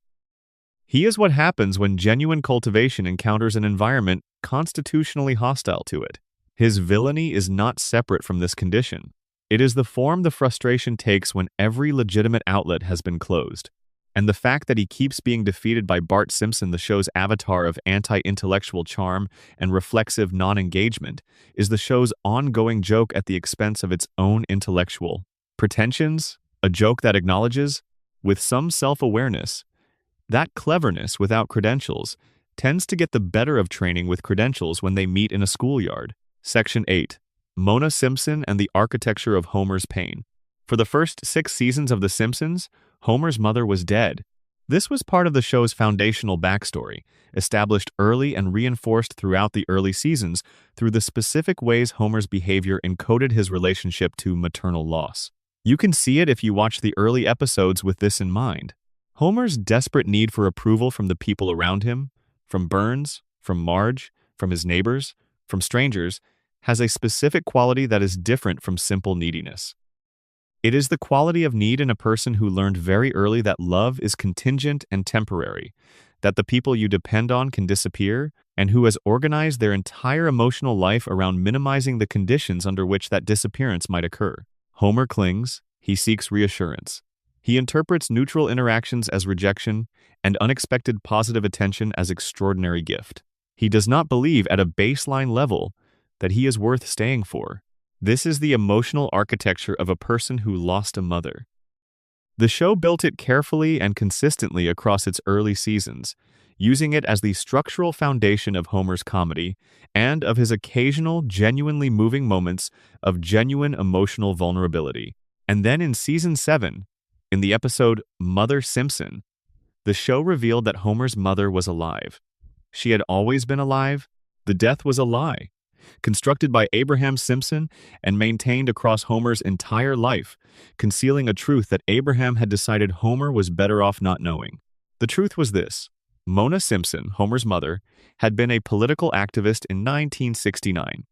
He is what happens when genuine cultivation encounters an environment constitutionally hostile to it. His villainy is not separate from this condition. It is the form the frustration takes when every legitimate outlet has been closed. And the fact that he keeps being defeated by Bart Simpson, the show's avatar of anti-intellectual charm and reflexive non-engagement, is the show's ongoing joke at the expense of its own intellectual pretensions, a joke that acknowledges, with some self-awareness, that cleverness without credentials tends to get the better of training with credentials when they meet in a schoolyard. Section 8. Mona Simpson and the Architecture of Homer's Pain. For the first 6 seasons of The Simpsons, Homer's mother was dead. This was part of the show's foundational backstory, established early and reinforced throughout the early seasons through the specific ways Homer's behavior encoded his relationship to maternal loss. You can see it if you watch the early episodes with this in mind. Homer's desperate need for approval from the people around him, from Burns, from Marge, from his neighbors, from strangers, has a specific quality that is different from simple neediness. It is the quality of need in a person who learned very early that love is contingent and temporary, that the people you depend on can disappear, and who has organized their entire emotional life around minimizing the conditions under which that disappearance might occur. Homer clings, he seeks reassurance. He interprets neutral interactions as rejection and unexpected positive attention as extraordinary gift. He does not believe at a baseline level that he is worth staying for. This is the emotional architecture of a person who lost a mother. The show built it carefully and consistently across its early seasons, using it as the structural foundation of Homer's comedy and of his occasional, genuinely moving moments of genuine emotional vulnerability. And then in Season 7, in the episode Mother Simpson, the show revealed that Homer's mother was alive. She had always been alive. The death was a lie, constructed by Abraham Simpson and maintained across Homer's entire life, concealing a truth that Abraham had decided Homer was better off not knowing. The truth was this: Mona Simpson, Homer's mother, had been a political activist in 1969.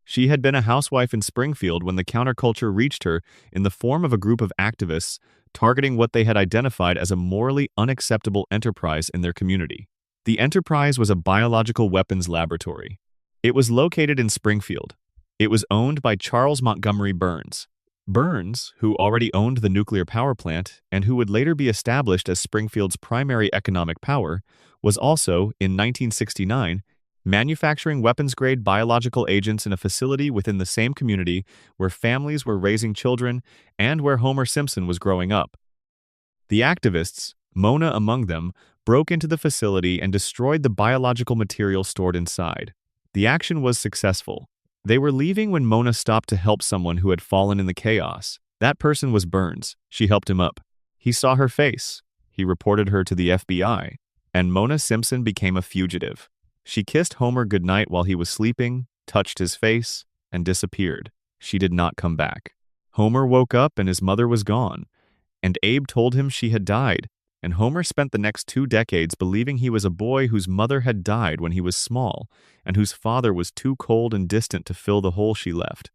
She had been a housewife in Springfield when the counterculture reached her in the form of a group of activists targeting what they had identified as a morally unacceptable enterprise in their community. The enterprise was a biological weapons laboratory. It was located in Springfield. It was owned by Charles Montgomery Burns. Burns, who already owned the nuclear power plant and who would later be established as Springfield's primary economic power, was also, in 1969, manufacturing weapons-grade biological agents in a facility within the same community where families were raising children and where Homer Simpson was growing up. The activists, Mona among them, broke into the facility and destroyed the biological material stored inside. The action was successful. They were leaving when Mona stopped to help someone who had fallen in the chaos. That person was Burns. She helped him up. He saw her face. He reported her to the FBI. And Mona Simpson became a fugitive. She kissed Homer goodnight while he was sleeping, touched his face, and disappeared. She did not come back. Homer woke up and his mother was gone. And Abe told him she had died. And Homer spent the next 2 decades believing he was a boy whose mother had died when he was small, and whose father was too cold and distant to fill the hole she left.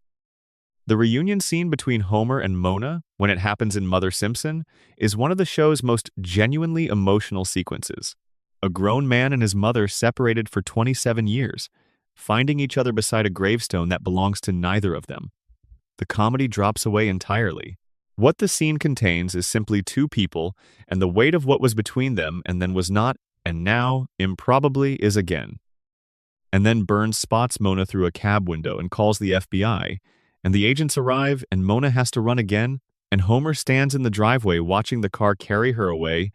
The reunion scene between Homer and Mona, when it happens in Mother Simpson, is one of the show's most genuinely emotional sequences. A grown man and his mother separated for 27 years, finding each other beside a gravestone that belongs to neither of them. The comedy drops away entirely. What the scene contains is simply two people and the weight of what was between them and then was not, and now, improbably, is again. And then Burns spots Mona through a cab window and calls the FBI, and the agents arrive and Mona has to run again, and Homer stands in the driveway watching the car carry her away,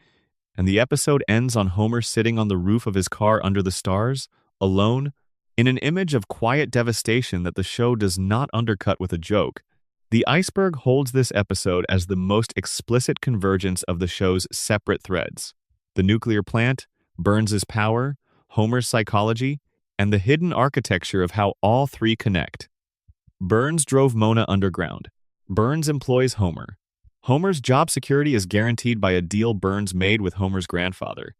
and the episode ends on Homer sitting on the roof of his car under the stars, alone, in an image of quiet devastation that the show does not undercut with a joke. The Iceberg holds this episode as the most explicit convergence of the show's separate threads: the nuclear plant, Burns's power, Homer's psychology, and the hidden architecture of how all three connect. Burns drove Mona underground. Burns employs Homer. Homer's job security is guaranteed by a deal Burns made with Homer's grandfather.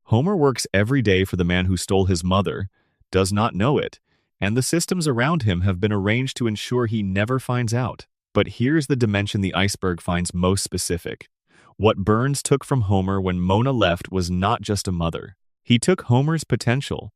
Homer works every day for the man who stole his mother, does not know it, and the systems around him have been arranged to ensure he never finds out. But here's the dimension the Iceberg finds most specific. What Burns took from Homer when Mona left was not just a mother. He took Homer's potential.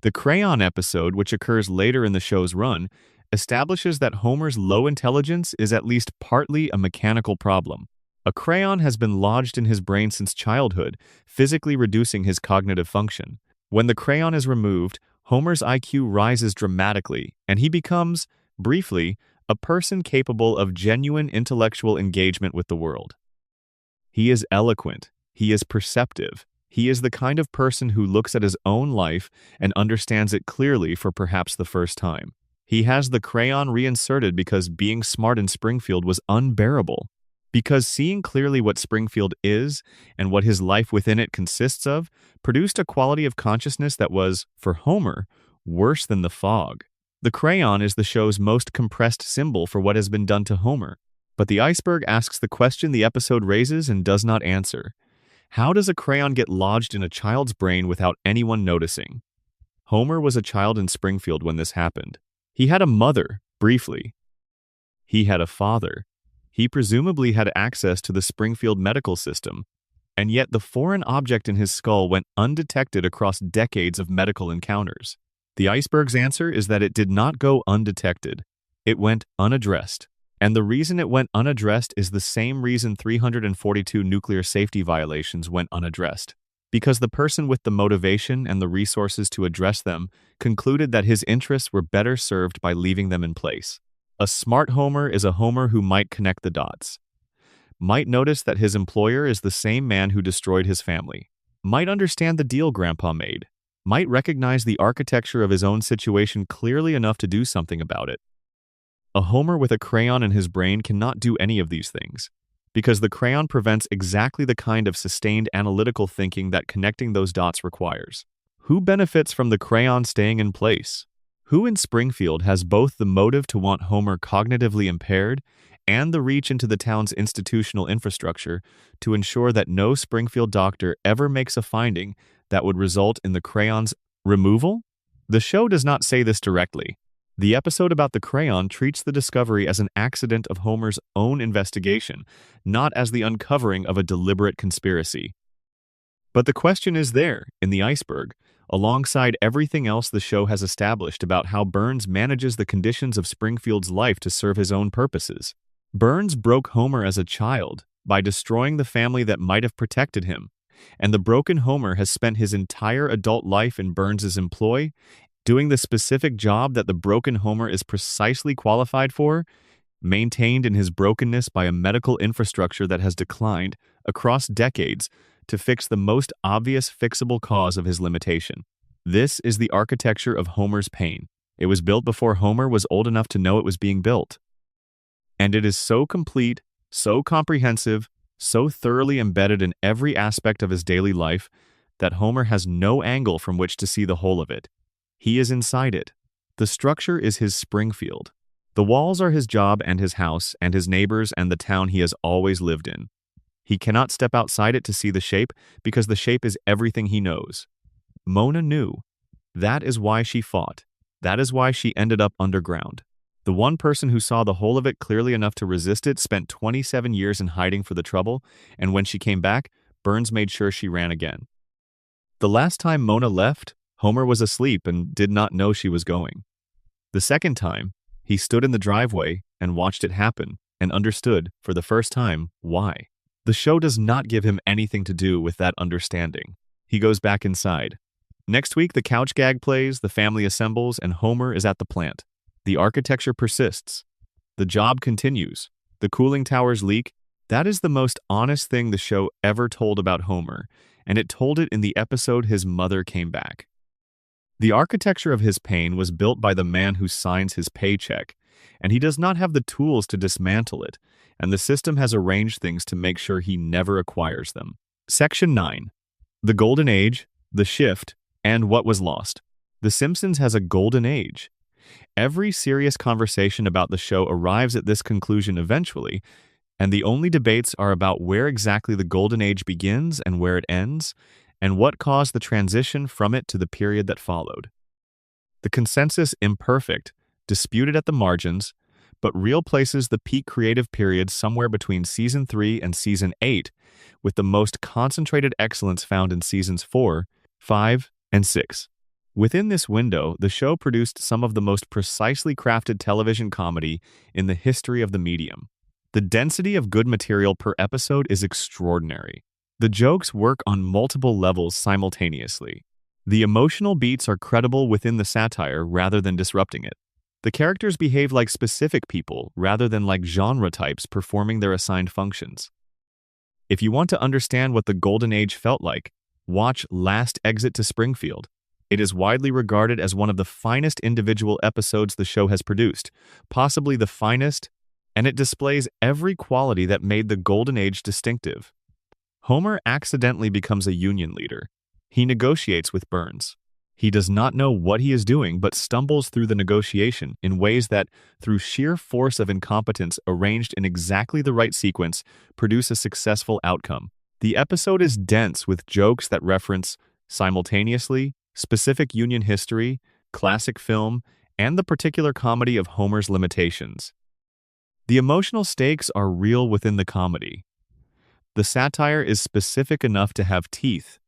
The crayon episode, which occurs later in the show's run, establishes that Homer's low intelligence is at least partly a mechanical problem. A crayon has been lodged in his brain since childhood, physically reducing his cognitive function. When the crayon is removed, Homer's IQ rises dramatically, and he becomes, briefly, a person capable of genuine intellectual engagement with the world. He is eloquent. He is perceptive. He is the kind of person who looks at his own life and understands it clearly for perhaps the first time. He has the crayon reinserted because being smart in Springfield was unbearable. Because seeing clearly what Springfield is and what his life within it consists of produced a quality of consciousness that was, for Homer, worse than the fog. The crayon is the show's most compressed symbol for what has been done to Homer. But the Iceberg asks the question the episode raises and does not answer. How does a crayon get lodged in a child's brain without anyone noticing? Homer was a child in Springfield when this happened. He had a mother, briefly. He had a father. He presumably had access to the Springfield medical system, and yet the foreign object in his skull went undetected across decades of medical encounters. The Iceberg's answer is that it did not go undetected. It went unaddressed. And the reason it went unaddressed is the same reason 342 nuclear safety violations went unaddressed. Because the person with the motivation and the resources to address them concluded that his interests were better served by leaving them in place. A smart Homer is a Homer who might connect the dots. Might notice that his employer is the same man who destroyed his family. Might understand the deal Grandpa made. Might recognize the architecture of his own situation clearly enough to do something about it. A Homer with a crayon in his brain cannot do any of these things, because the crayon prevents exactly the kind of sustained analytical thinking that connecting those dots requires. Who benefits from the crayon staying in place? Who in Springfield has both the motive to want Homer cognitively impaired and the reach into the town's institutional infrastructure to ensure that no Springfield doctor ever makes a finding that would result in the crayon's removal? The show does not say this directly. The episode about the crayon treats the discovery as an accident of Homer's own investigation, not as the uncovering of a deliberate conspiracy. But the question is there, in the Iceberg, alongside everything else the show has established about how Burns manages the conditions of Springfield's life to serve his own purposes. Burns broke Homer as a child by destroying the family that might have protected him, and the broken Homer has spent his entire adult life in Burns's employ, doing the specific job that the broken Homer is precisely qualified for, maintained in his brokenness by a medical infrastructure that has declined across decades to fix the most obvious fixable cause of his limitation. This is the architecture of Homer's pain. It was built before Homer was old enough to know it was being built. And it is so complete, so comprehensive, so thoroughly embedded in every aspect of his daily life that Homer has no angle from which to see the whole of it. He is inside it. The structure is his Springfield. The walls are his job and his house and his neighbors and the town he has always lived in. He cannot step outside it to see the shape because the shape is everything he knows. Mona knew. That is why she fought. That is why she ended up underground. The one person who saw the whole of it clearly enough to resist it spent 27 years in hiding for the trouble, and when she came back, Burns made sure she ran again. The last time Mona left, Homer was asleep and did not know she was going. The second time, he stood in the driveway and watched it happen and understood, for the first time, why. The show does not give him anything to do with that understanding. He goes back inside. Next week, the couch gag plays, the family assembles, and Homer is at the plant. The architecture persists. The job continues. The cooling towers leak. That is the most honest thing the show ever told about Homer, and it told it in the episode his mother came back. The architecture of his pain was built by the man who signs his paycheck, and he does not have the tools to dismantle it, and the system has arranged things to make sure he never acquires them. Section 9. The Golden Age, The Shift, and What Was Lost. The Simpsons has a golden age. Every serious conversation about the show arrives at this conclusion eventually, and the only debates are about where exactly the golden age begins and where it ends, and what caused the transition from it to the period that followed. The consensus imperfect, disputed at the margins, but real places the peak creative period somewhere between Season 3 and Season 8, with the most concentrated excellence found in Seasons 4, 5, and 6. Within this window, the show produced some of the most precisely crafted television comedy in the history of the medium. The density of good material per episode is extraordinary. The jokes work on multiple levels simultaneously. The emotional beats are credible within the satire rather than disrupting it. The characters behave like specific people rather than like genre types performing their assigned functions. If you want to understand what the Golden Age felt like, watch Last Exit to Springfield. It is widely regarded as one of the finest individual episodes the show has produced, possibly the finest, and it displays every quality that made the Golden Age distinctive. Homer accidentally becomes a union leader. He negotiates with Burns. He does not know what he is doing but stumbles through the negotiation in ways that, through sheer force of incompetence arranged in exactly the right sequence, produce a successful outcome. The episode is dense with jokes that reference, simultaneously, specific Union history, classic film, and the particular comedy of Homer's limitations. The emotional stakes are real within the comedy. The satire is specific enough to have teeth,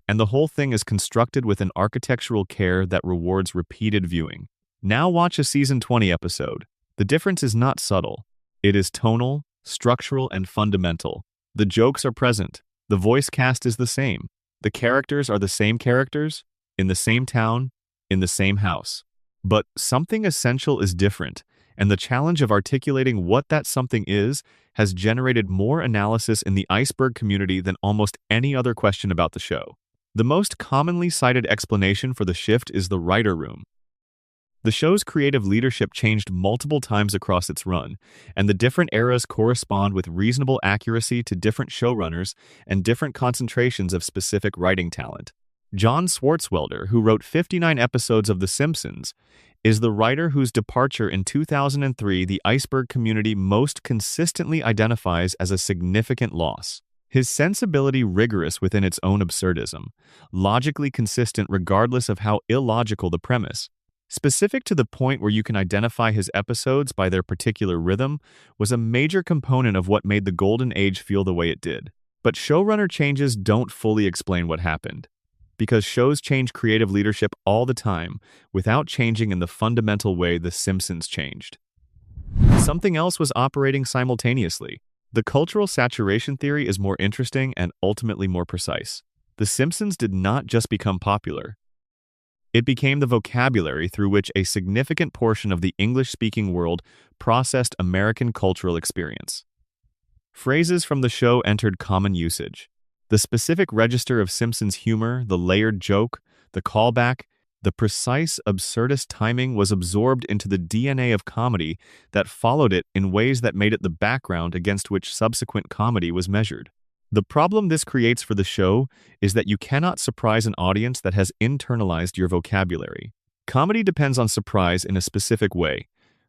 and the whole thing is constructed with an architectural care that rewards repeated viewing. Now watch a Season 20 episode. The difference is not subtle. It is tonal, structural, and fundamental. The jokes are present. The voice cast is the same. The characters are the same characters, in the same town, in the same house. But something essential is different, and the challenge of articulating what that something is has generated more analysis in the iceberg community than almost any other question about the show. The most commonly cited explanation for the shift is the writer room. The show's creative leadership changed multiple times across its run, and the different eras correspond with reasonable accuracy to different showrunners and different concentrations of specific writing talent. John Swartzwelder, who wrote 59 episodes of The Simpsons, is the writer whose departure in 2003 the iceberg community most consistently identifies as a significant loss. His sensibility rigorous within its own absurdism, logically consistent regardless of how illogical the premise, specific to the point where you can identify his episodes by their particular rhythm, was a major component of what made the Golden Age feel the way it did. But showrunner changes don't fully explain what happened, because shows change creative leadership all the time without changing in the fundamental way The Simpsons changed. Something else was operating simultaneously. The cultural saturation theory is more interesting and ultimately more precise. The Simpsons did not just become popular. It became the vocabulary through which a significant portion of the English-speaking world processed American cultural experience. Phrases from the show entered common usage. The specific register of Simpsons humor, the layered joke, the callback, the precise absurdist timing was absorbed into the DNA of comedy that followed it in ways that made it the background against which subsequent comedy was measured. The problem this creates for the show is that you cannot surprise an audience that has internalized your vocabulary. Comedy depends on surprise in a specific way.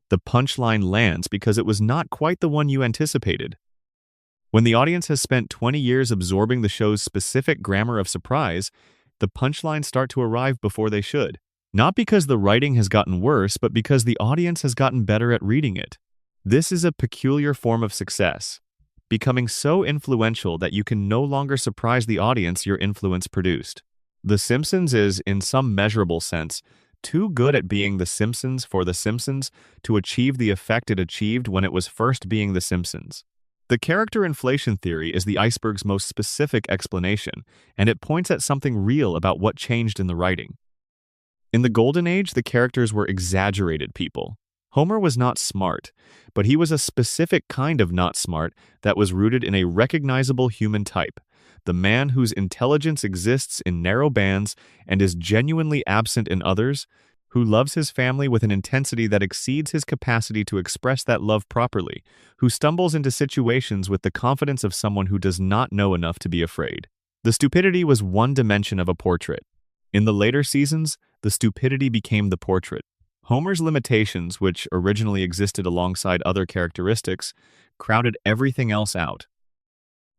The punchline lands because it was not quite the one you anticipated. When the audience has spent 20 years absorbing the show's specific grammar of surprise, the punchlines start to arrive before they should. Not because the writing has gotten worse, but because the audience has gotten better at reading it. This is a peculiar form of success, becoming so influential that you can no longer surprise the audience your influence produced. The Simpsons is, in some measurable sense, too good at being The Simpsons for The Simpsons to achieve the effect it achieved when it was first being The Simpsons. The character inflation theory is the iceberg's most specific explanation, and it points at something real about what changed in the writing. In the Golden Age, the characters were exaggerated people. Homer was not smart, but he was a specific kind of not smart that was rooted in a recognizable human type, the man whose intelligence exists in narrow bands and is genuinely absent in others, who loves his family with an intensity that exceeds his capacity to express that love properly, who stumbles into situations with the confidence of someone who does not know enough to be afraid. The stupidity was one dimension of a portrait. In the later seasons, the stupidity became the portrait. Homer's limitations, which originally existed alongside other characteristics, crowded everything else out.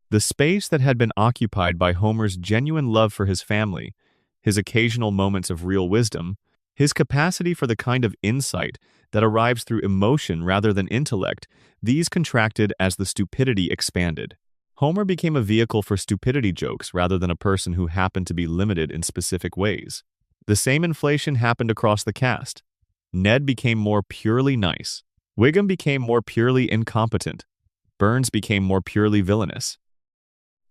The space that had been occupied by Homer's genuine love for his family, his occasional moments of real wisdom, his capacity for the kind of insight that arrives through emotion rather than intellect, these contracted as the stupidity expanded. Homer became a vehicle for stupidity jokes rather than a person who happened to be limited in specific ways. The same inflation happened across the cast. Ned became more purely nice. Wiggum became more purely incompetent. Burns became more purely villainous.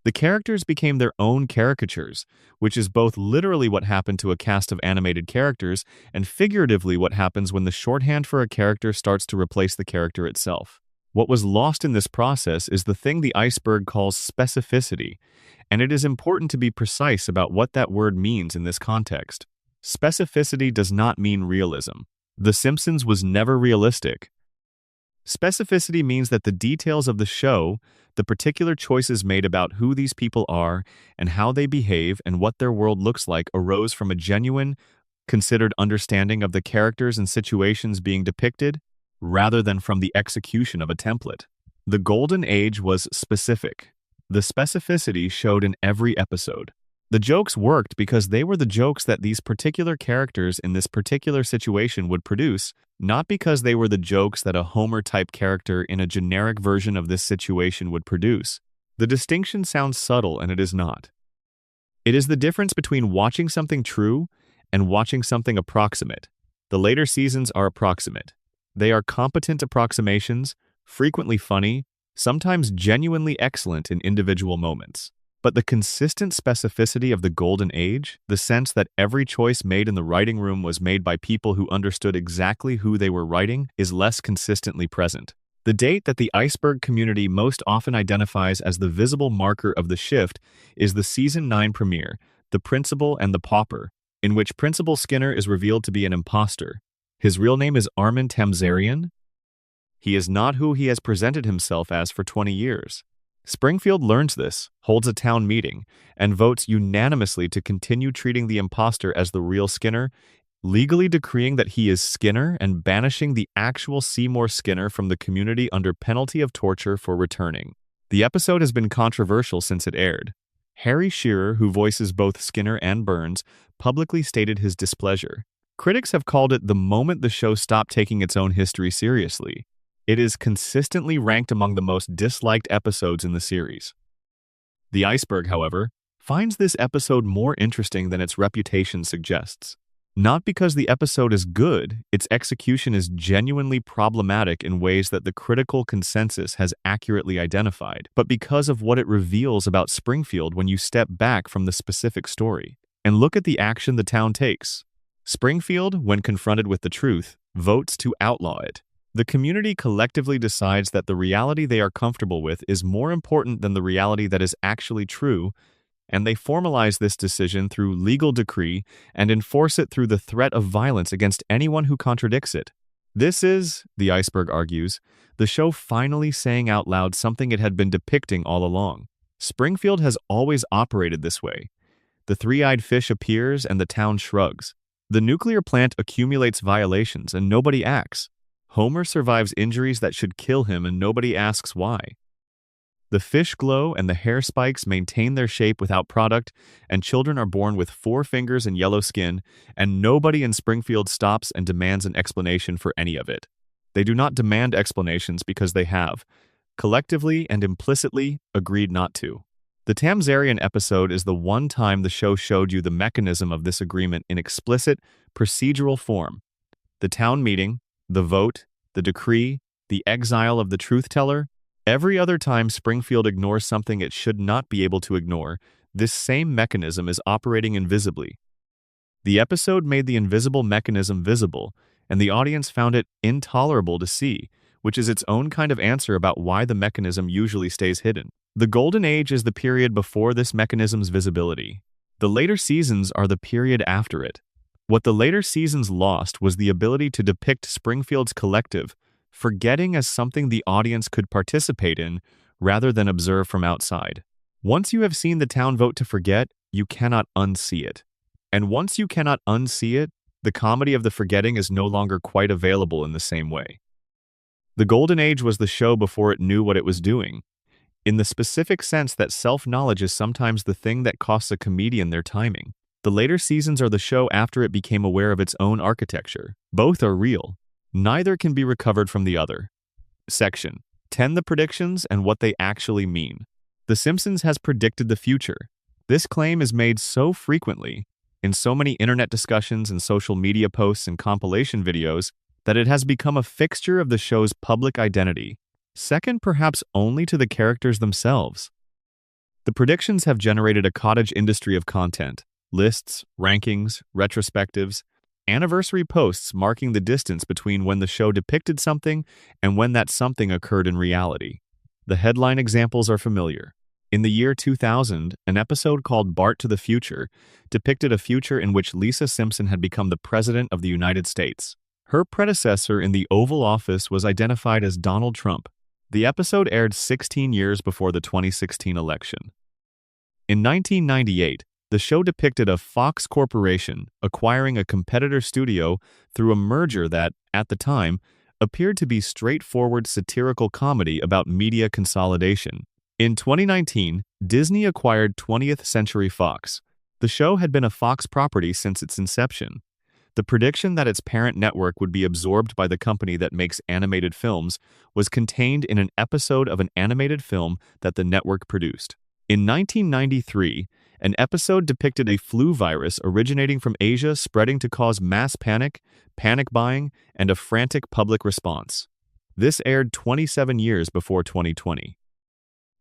The characters became their own caricatures, which is both literally what happened to a cast of animated characters and figuratively what happens when the shorthand for a character starts to replace the character itself. What was lost in this process is the thing the iceberg calls specificity, and it is important to be precise about what that word means in this context. Specificity does not mean realism. The Simpsons was never realistic. Specificity means that the details of the show, the particular choices made about who these people are and how they behave and what their world looks like, arose from a genuine, considered understanding of the characters and situations being depicted, rather than from the execution of a template. The Golden Age was specific. The specificity showed in every episode. The jokes worked because they were the jokes that these particular characters in this particular situation would produce, not because they were the jokes that a Homer-type character in a generic version of this situation would produce. The distinction sounds subtle, and it is not. It is the difference between watching something true and watching something approximate. The later seasons are approximate. They are competent approximations, frequently funny, sometimes genuinely excellent in individual moments. But the consistent specificity of the Golden Age, the sense that every choice made in the writing room was made by people who understood exactly who they were writing, is less consistently present. The date that the iceberg community most often identifies as the visible marker of the shift is the Season 9 premiere, The Principal and the Pauper, in which Principal Skinner is revealed to be an imposter. His real name is Armin Tamzarian. He is not who he has presented himself as for 20 years. Springfield learns this, holds a town meeting, and votes unanimously to continue treating the imposter as the real Skinner, legally decreeing that he is Skinner and banishing the actual Seymour Skinner from the community under penalty of torture for returning. The episode has been controversial since it aired. Harry Shearer, who voices both Skinner and Burns, publicly stated his displeasure. Critics have called it the moment the show stopped taking its own history seriously. It is consistently ranked among the most disliked episodes in the series. The Iceberg, however, finds this episode more interesting than its reputation suggests. Not because the episode is good, its execution is genuinely problematic in ways that the critical consensus has accurately identified, but because of what it reveals about Springfield when you step back from the specific story and look at the action the town takes. Springfield, when confronted with the truth, votes to outlaw it. The community collectively decides that the reality they are comfortable with is more important than the reality that is actually true, and they formalize this decision through legal decree and enforce it through the threat of violence against anyone who contradicts it. This is, the Iceberg argues, the show finally saying out loud something it had been depicting all along. Springfield has always operated this way. The three-eyed fish appears and the town shrugs. The nuclear plant accumulates violations and nobody acts. Homer survives injuries that should kill him and nobody asks why. The fish glow and the hair spikes maintain their shape without product, and children are born with 4 fingers and yellow skin, and nobody in Springfield stops and demands an explanation for any of it. They do not demand explanations because they have, collectively and implicitly, agreed not to. The Tamzarian episode is the one time the show showed you the mechanism of this agreement in explicit, procedural form. The town meeting, the vote, the decree, the exile of the truth-teller. Every other time Springfield ignores something it should not be able to ignore, this same mechanism is operating invisibly. The episode made the invisible mechanism visible, and the audience found it intolerable to see, which is its own kind of answer about why the mechanism usually stays hidden. The Golden Age is the period before this mechanism's visibility. The later seasons are the period after it. What the later seasons lost was the ability to depict Springfield's collective, forgetting as something the audience could participate in rather than observe from outside. Once you have seen the town vote to forget, you cannot unsee it. And once you cannot unsee it, the comedy of the forgetting is no longer quite available in the same way. The Golden Age was the show before it knew what it was doing, in the specific sense that self-knowledge is sometimes the thing that costs a comedian their timing. The later seasons are the show after it became aware of its own architecture. Both are real. Neither can be recovered from the other. Section 10. The predictions and what they actually mean. The Simpsons has predicted the future. This claim is made so frequently, in so many internet discussions and social media posts and compilation videos, that it has become a fixture of the show's public identity, second perhaps only to the characters themselves. The predictions have generated a cottage industry of content, lists, rankings, retrospectives, anniversary posts marking the distance between when the show depicted something and when that something occurred in reality. The headline examples are familiar. In the year 2000, an episode called Bart to the Future depicted a future in which Lisa Simpson had become the President of the United States. Her predecessor in the Oval Office was identified as Donald Trump. The episode aired 16 years before the 2016 election. In 1998, the show depicted a Fox Corporation acquiring a competitor studio through a merger that, at the time, appeared to be straightforward satirical comedy about media consolidation. In 2019, Disney acquired 20th Century Fox. The show had been a Fox property since its inception. The prediction that its parent network would be absorbed by the company that makes animated films was contained in an episode of an animated film that the network produced. In 1993, an episode depicted a flu virus originating from Asia spreading to cause mass panic, panic buying, and a frantic public response. This aired 27 years before 2020.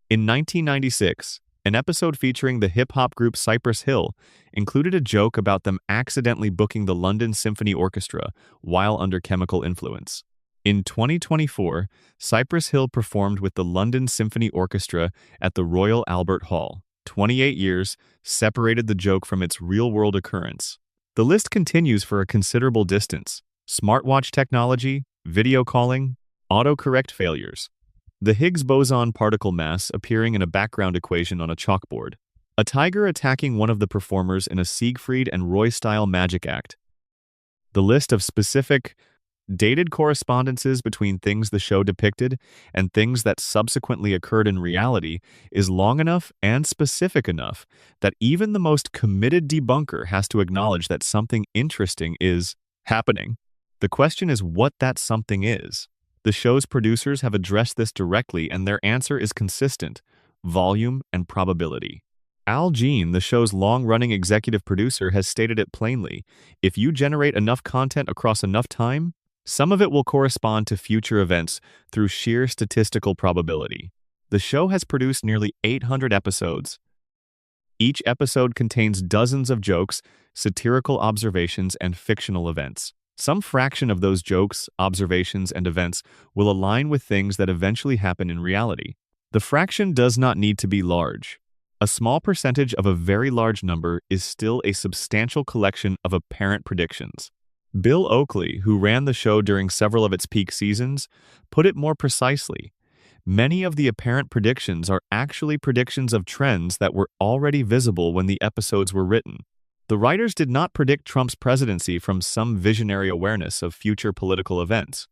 In 1996, an episode featuring the hip-hop group Cypress Hill included a joke about them accidentally booking the London Symphony Orchestra while under chemical influence. In 2024, Cypress Hill performed with the London Symphony Orchestra at the Royal Albert Hall. 28 years separated the joke from its real-world occurrence. The list continues for a considerable distance. Smartwatch technology, video calling, autocorrect failures. The Higgs boson particle mass appearing in a background equation on a chalkboard. A tiger attacking one of the performers in a Siegfried and Roy-style magic act. The list of specific, dated correspondences between things the show depicted and things that subsequently occurred in reality is long enough and specific enough that even the most committed debunker has to acknowledge that something interesting is happening. The question is what that something is. The show's producers have addressed this directly, and their answer is consistent: volume and probability. Al Jean, the show's long-running executive producer, has stated it plainly: if you generate enough content across enough time, some of it will correspond to future events through sheer statistical probability. The show has produced nearly 800 episodes. Each episode contains dozens of jokes, satirical observations, and fictional events. Some fraction of those jokes, observations, and events will align with things that eventually happen in reality. The fraction does not need to be large. A small percentage of a very large number is still a substantial collection of apparent predictions. Bill Oakley, who ran the show during several of its peak seasons, put it more precisely. Many of the apparent predictions are actually predictions of trends that were already visible when the episodes were written. The writers did not predict Trump's presidency from some visionary awareness of future political events.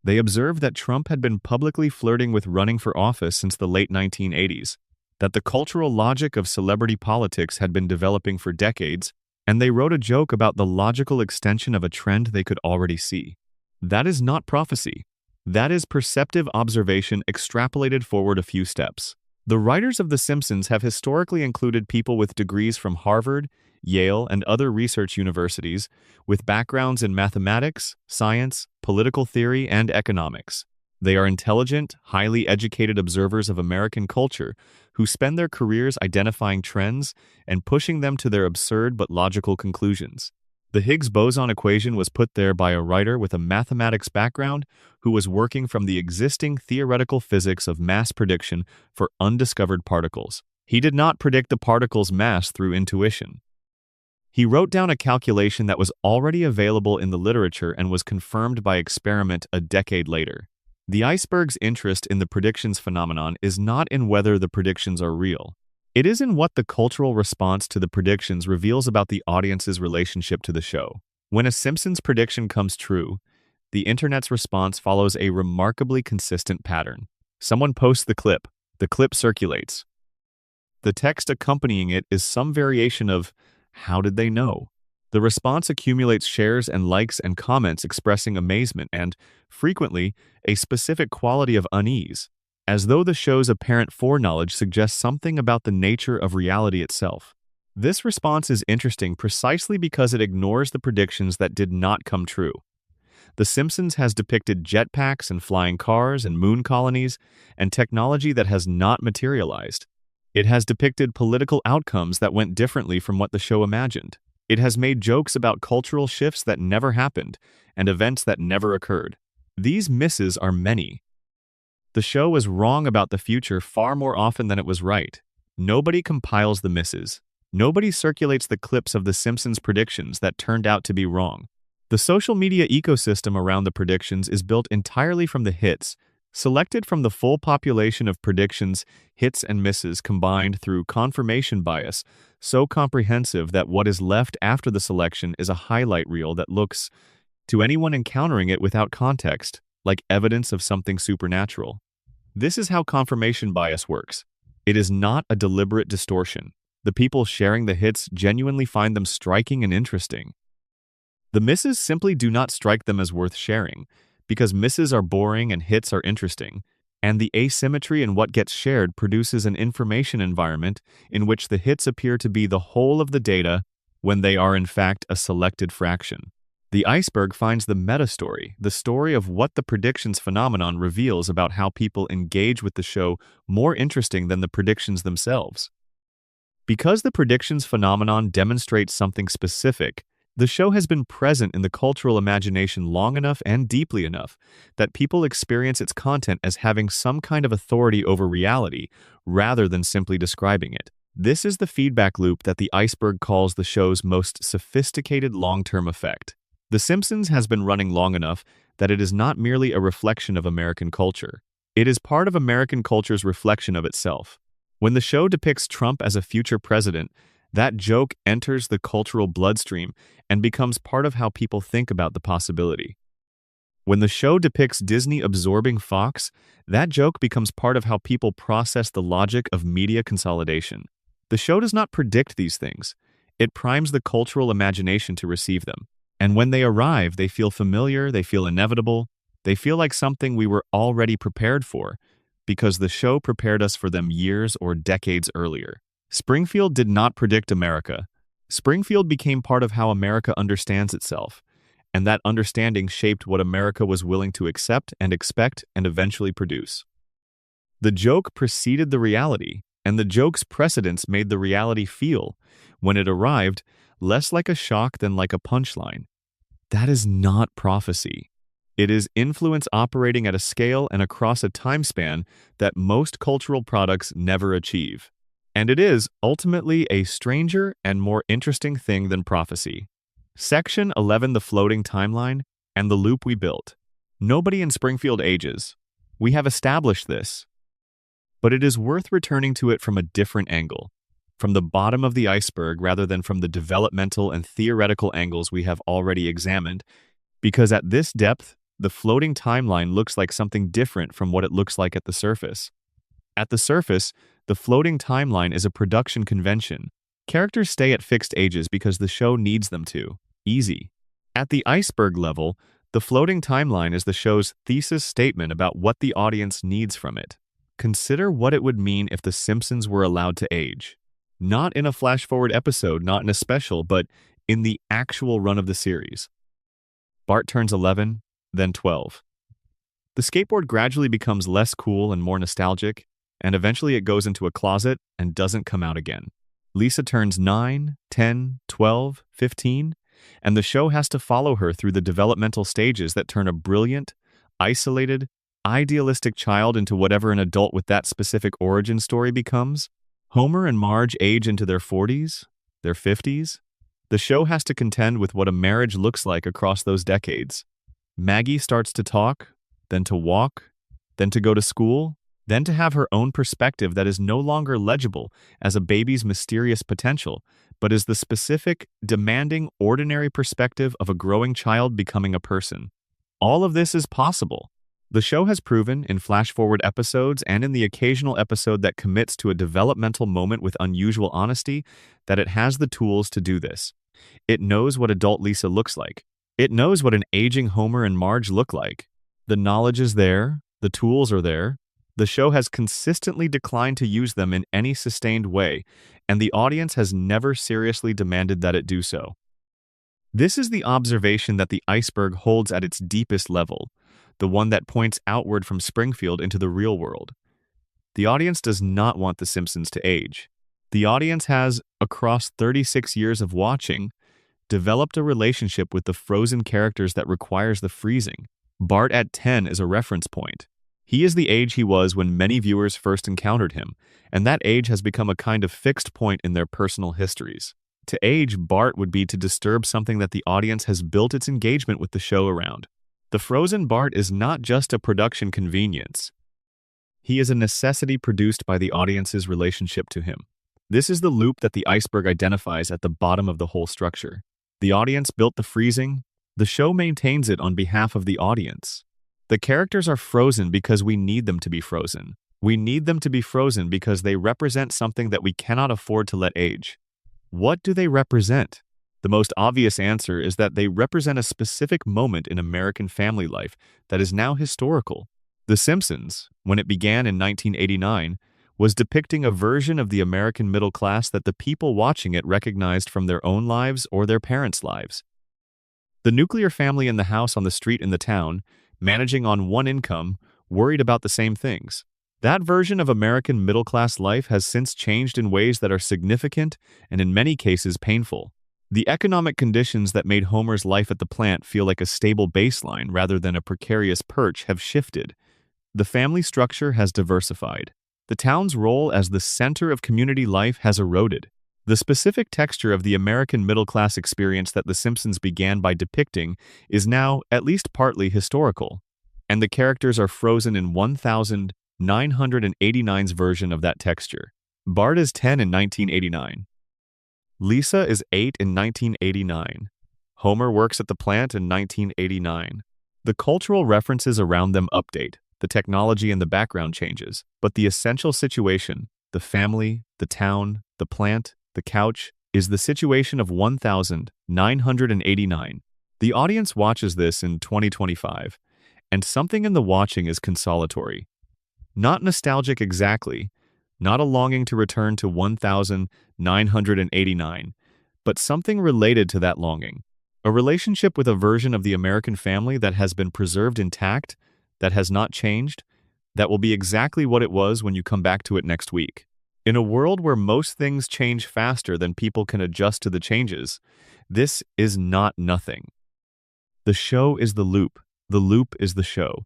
They observed that Trump had been publicly flirting with running for office since the late 1980s, that the cultural logic of celebrity politics had been developing for decades, and they wrote a joke about the logical extension of a trend they could already see. That is not prophecy. That is perceptive observation extrapolated forward a few steps. The writers of The Simpsons have historically included people with degrees from Harvard, Yale, and other research universities, with backgrounds in mathematics, science, political theory, and economics. They are intelligent, highly educated observers of American culture who spend their careers identifying trends and pushing them to their absurd but logical conclusions. The Higgs boson equation was put there by a writer with a mathematics background who was working from the existing theoretical physics of mass prediction for undiscovered particles. He did not predict the particle's mass through intuition. He wrote down a calculation that was already available in the literature and was confirmed by experiment a decade later. The iceberg's interest in the predictions phenomenon is not in whether the predictions are real. It is in what the cultural response to the predictions reveals about the audience's relationship to the show. When a Simpsons prediction comes true, the internet's response follows a remarkably consistent pattern. Someone posts the clip circulates. The text accompanying it is some variation of, "How did they know?" The response accumulates shares and likes and comments expressing amazement and, frequently, a specific quality of unease, as though the show's apparent foreknowledge suggests something about the nature of reality itself. This response is interesting precisely because it ignores the predictions that did not come true. The Simpsons has depicted jetpacks and flying cars and moon colonies and technology that has not materialized. It has depicted political outcomes that went differently from what the show imagined. It has made jokes about cultural shifts that never happened and events that never occurred. These misses are many. The show was wrong about the future far more often than it was right. Nobody compiles the misses. Nobody circulates the clips of The Simpsons predictions that turned out to be wrong. The social media ecosystem around the predictions is built entirely from the hits, selected from the full population of predictions, hits and misses combined through confirmation bias, so comprehensive that what is left after the selection is a highlight reel that looks, to anyone encountering it without context, like evidence of something supernatural. This is how confirmation bias works. It is not a deliberate distortion. The people sharing the hits genuinely find them striking and interesting. The misses simply do not strike them as worth sharing, because misses are boring and hits are interesting, and the asymmetry in what gets shared produces an information environment in which the hits appear to be the whole of the data when they are in fact a selected fraction. The iceberg finds the meta-story, the story of what the predictions phenomenon reveals about how people engage with the show, more interesting than the predictions themselves. Because the predictions phenomenon demonstrates something specific, the show has been present in the cultural imagination long enough and deeply enough that people experience its content as having some kind of authority over reality rather than simply describing it. This is the feedback loop that the iceberg calls the show's most sophisticated long-term effect. The Simpsons has been running long enough that it is not merely a reflection of American culture. It is part of American culture's reflection of itself. When the show depicts Trump as a future president, that joke enters the cultural bloodstream and becomes part of how people think about the possibility. When the show depicts Disney absorbing Fox, that joke becomes part of how people process the logic of media consolidation. The show does not predict these things. It primes the cultural imagination to receive them. And when they arrive, they feel familiar, they feel inevitable, they feel like something we were already prepared for, because the show prepared us for them years or decades earlier. Springfield did not predict America. Springfield became part of how America understands itself, and that understanding shaped what America was willing to accept and expect and eventually produce. The joke preceded the reality, and the joke's precedence made the reality feel, when it arrived, less like a shock than like a punchline. That is not prophecy. It is influence operating at a scale and across a time span that most cultural products never achieve. And it is, ultimately, a stranger and more interesting thing than prophecy. Section 11: The Floating Timeline and the Loop We Built. Nobody in Springfield ages. We have established this. But it is worth returning to it from a different angle, from the bottom of the iceberg rather than from the developmental and theoretical angles we have already examined, because at this depth, The floating timeline looks like something different from what it looks like at the surface. At the surface, the floating timeline is a production convention. Characters stay at fixed ages because the show needs them to. Easy. At the iceberg level, the floating timeline is the show's thesis statement about what the audience needs from it. Consider what it would mean if The Simpsons were allowed to age. Not in a flash-forward episode, not in a special, but in the actual run of the series. Bart turns 11, then 12. The skateboard gradually becomes less cool and more nostalgic, and eventually it goes into a closet and doesn't come out again. Lisa turns 9, 10, 12, 15, and the show has to follow her through the developmental stages that turn a brilliant, isolated, idealistic child into whatever an adult with that specific origin story becomes. Homer and Marge age into their 40s, their 50s. The show has to contend with what a marriage looks like across those decades. Maggie starts to talk, then to walk, then to go to school, then to have her own perspective that is no longer legible as a baby's mysterious potential, but is the specific, demanding, ordinary perspective of a growing child becoming a person. All of this is possible. The show has proven, in flash-forward episodes and in the occasional episode that commits to a developmental moment with unusual honesty, that it has the tools to do this. It knows what adult Lisa looks like. It knows what an aging Homer and Marge look like. The knowledge is there, the tools are there. The show has consistently declined to use them in any sustained way, and the audience has never seriously demanded that it do so. This is the observation that the iceberg holds at its deepest level, the one that points outward from Springfield into the real world. The audience does not want The Simpsons to age. The audience has, across 36 years of watching, developed a relationship with the frozen characters that requires the freezing. Bart at 10 is a reference point. He is the age he was when many viewers first encountered him, and that age has become a kind of fixed point in their personal histories. To age Bart would be to disturb something that the audience has built its engagement with the show around. The frozen Bart is not just a production convenience. He is a necessity produced by the audience's relationship to him. This is the loop that the iceberg identifies at the bottom of the whole structure. The audience built the freezing. The show maintains it on behalf of the audience. The characters are frozen because we need them to be frozen. We need them to be frozen because they represent something that we cannot afford to let age. What do they represent? The most obvious answer is that they represent a specific moment in American family life that is now historical. The Simpsons, when it began in 1989, was depicting a version of the American middle class that the people watching it recognized from their own lives or their parents' lives. The nuclear family in the house on the street in the town, managing on one income, worried about the same things. That version of American middle-class life has since changed in ways that are significant and in many cases painful. The economic conditions that made Homer's life at the plant feel like a stable baseline rather than a precarious perch have shifted. The family structure has diversified. The town's role as the center of community life has eroded. The specific texture of the American middle-class experience that The Simpsons began by depicting is now, at least partly, historical, and the characters are frozen in 1989's version of that texture. Bart is 10 in 1989. Lisa is 8 in 1989. Homer works at the plant in 1989. The cultural references around them update, the technology in the background changes, but the essential situation, the family, the town, the plant, the couch, is the situation of 1989. The audience watches this in 2025, and something in the watching is consolatory. Not nostalgic exactly, not a longing to return to 1989, but something related to that longing. A relationship with a version of the American family that has been preserved intact, that has not changed, that will be exactly what it was when you come back to it next week. In a world where most things change faster than people can adjust to the changes, this is not nothing. The show is the loop is the show.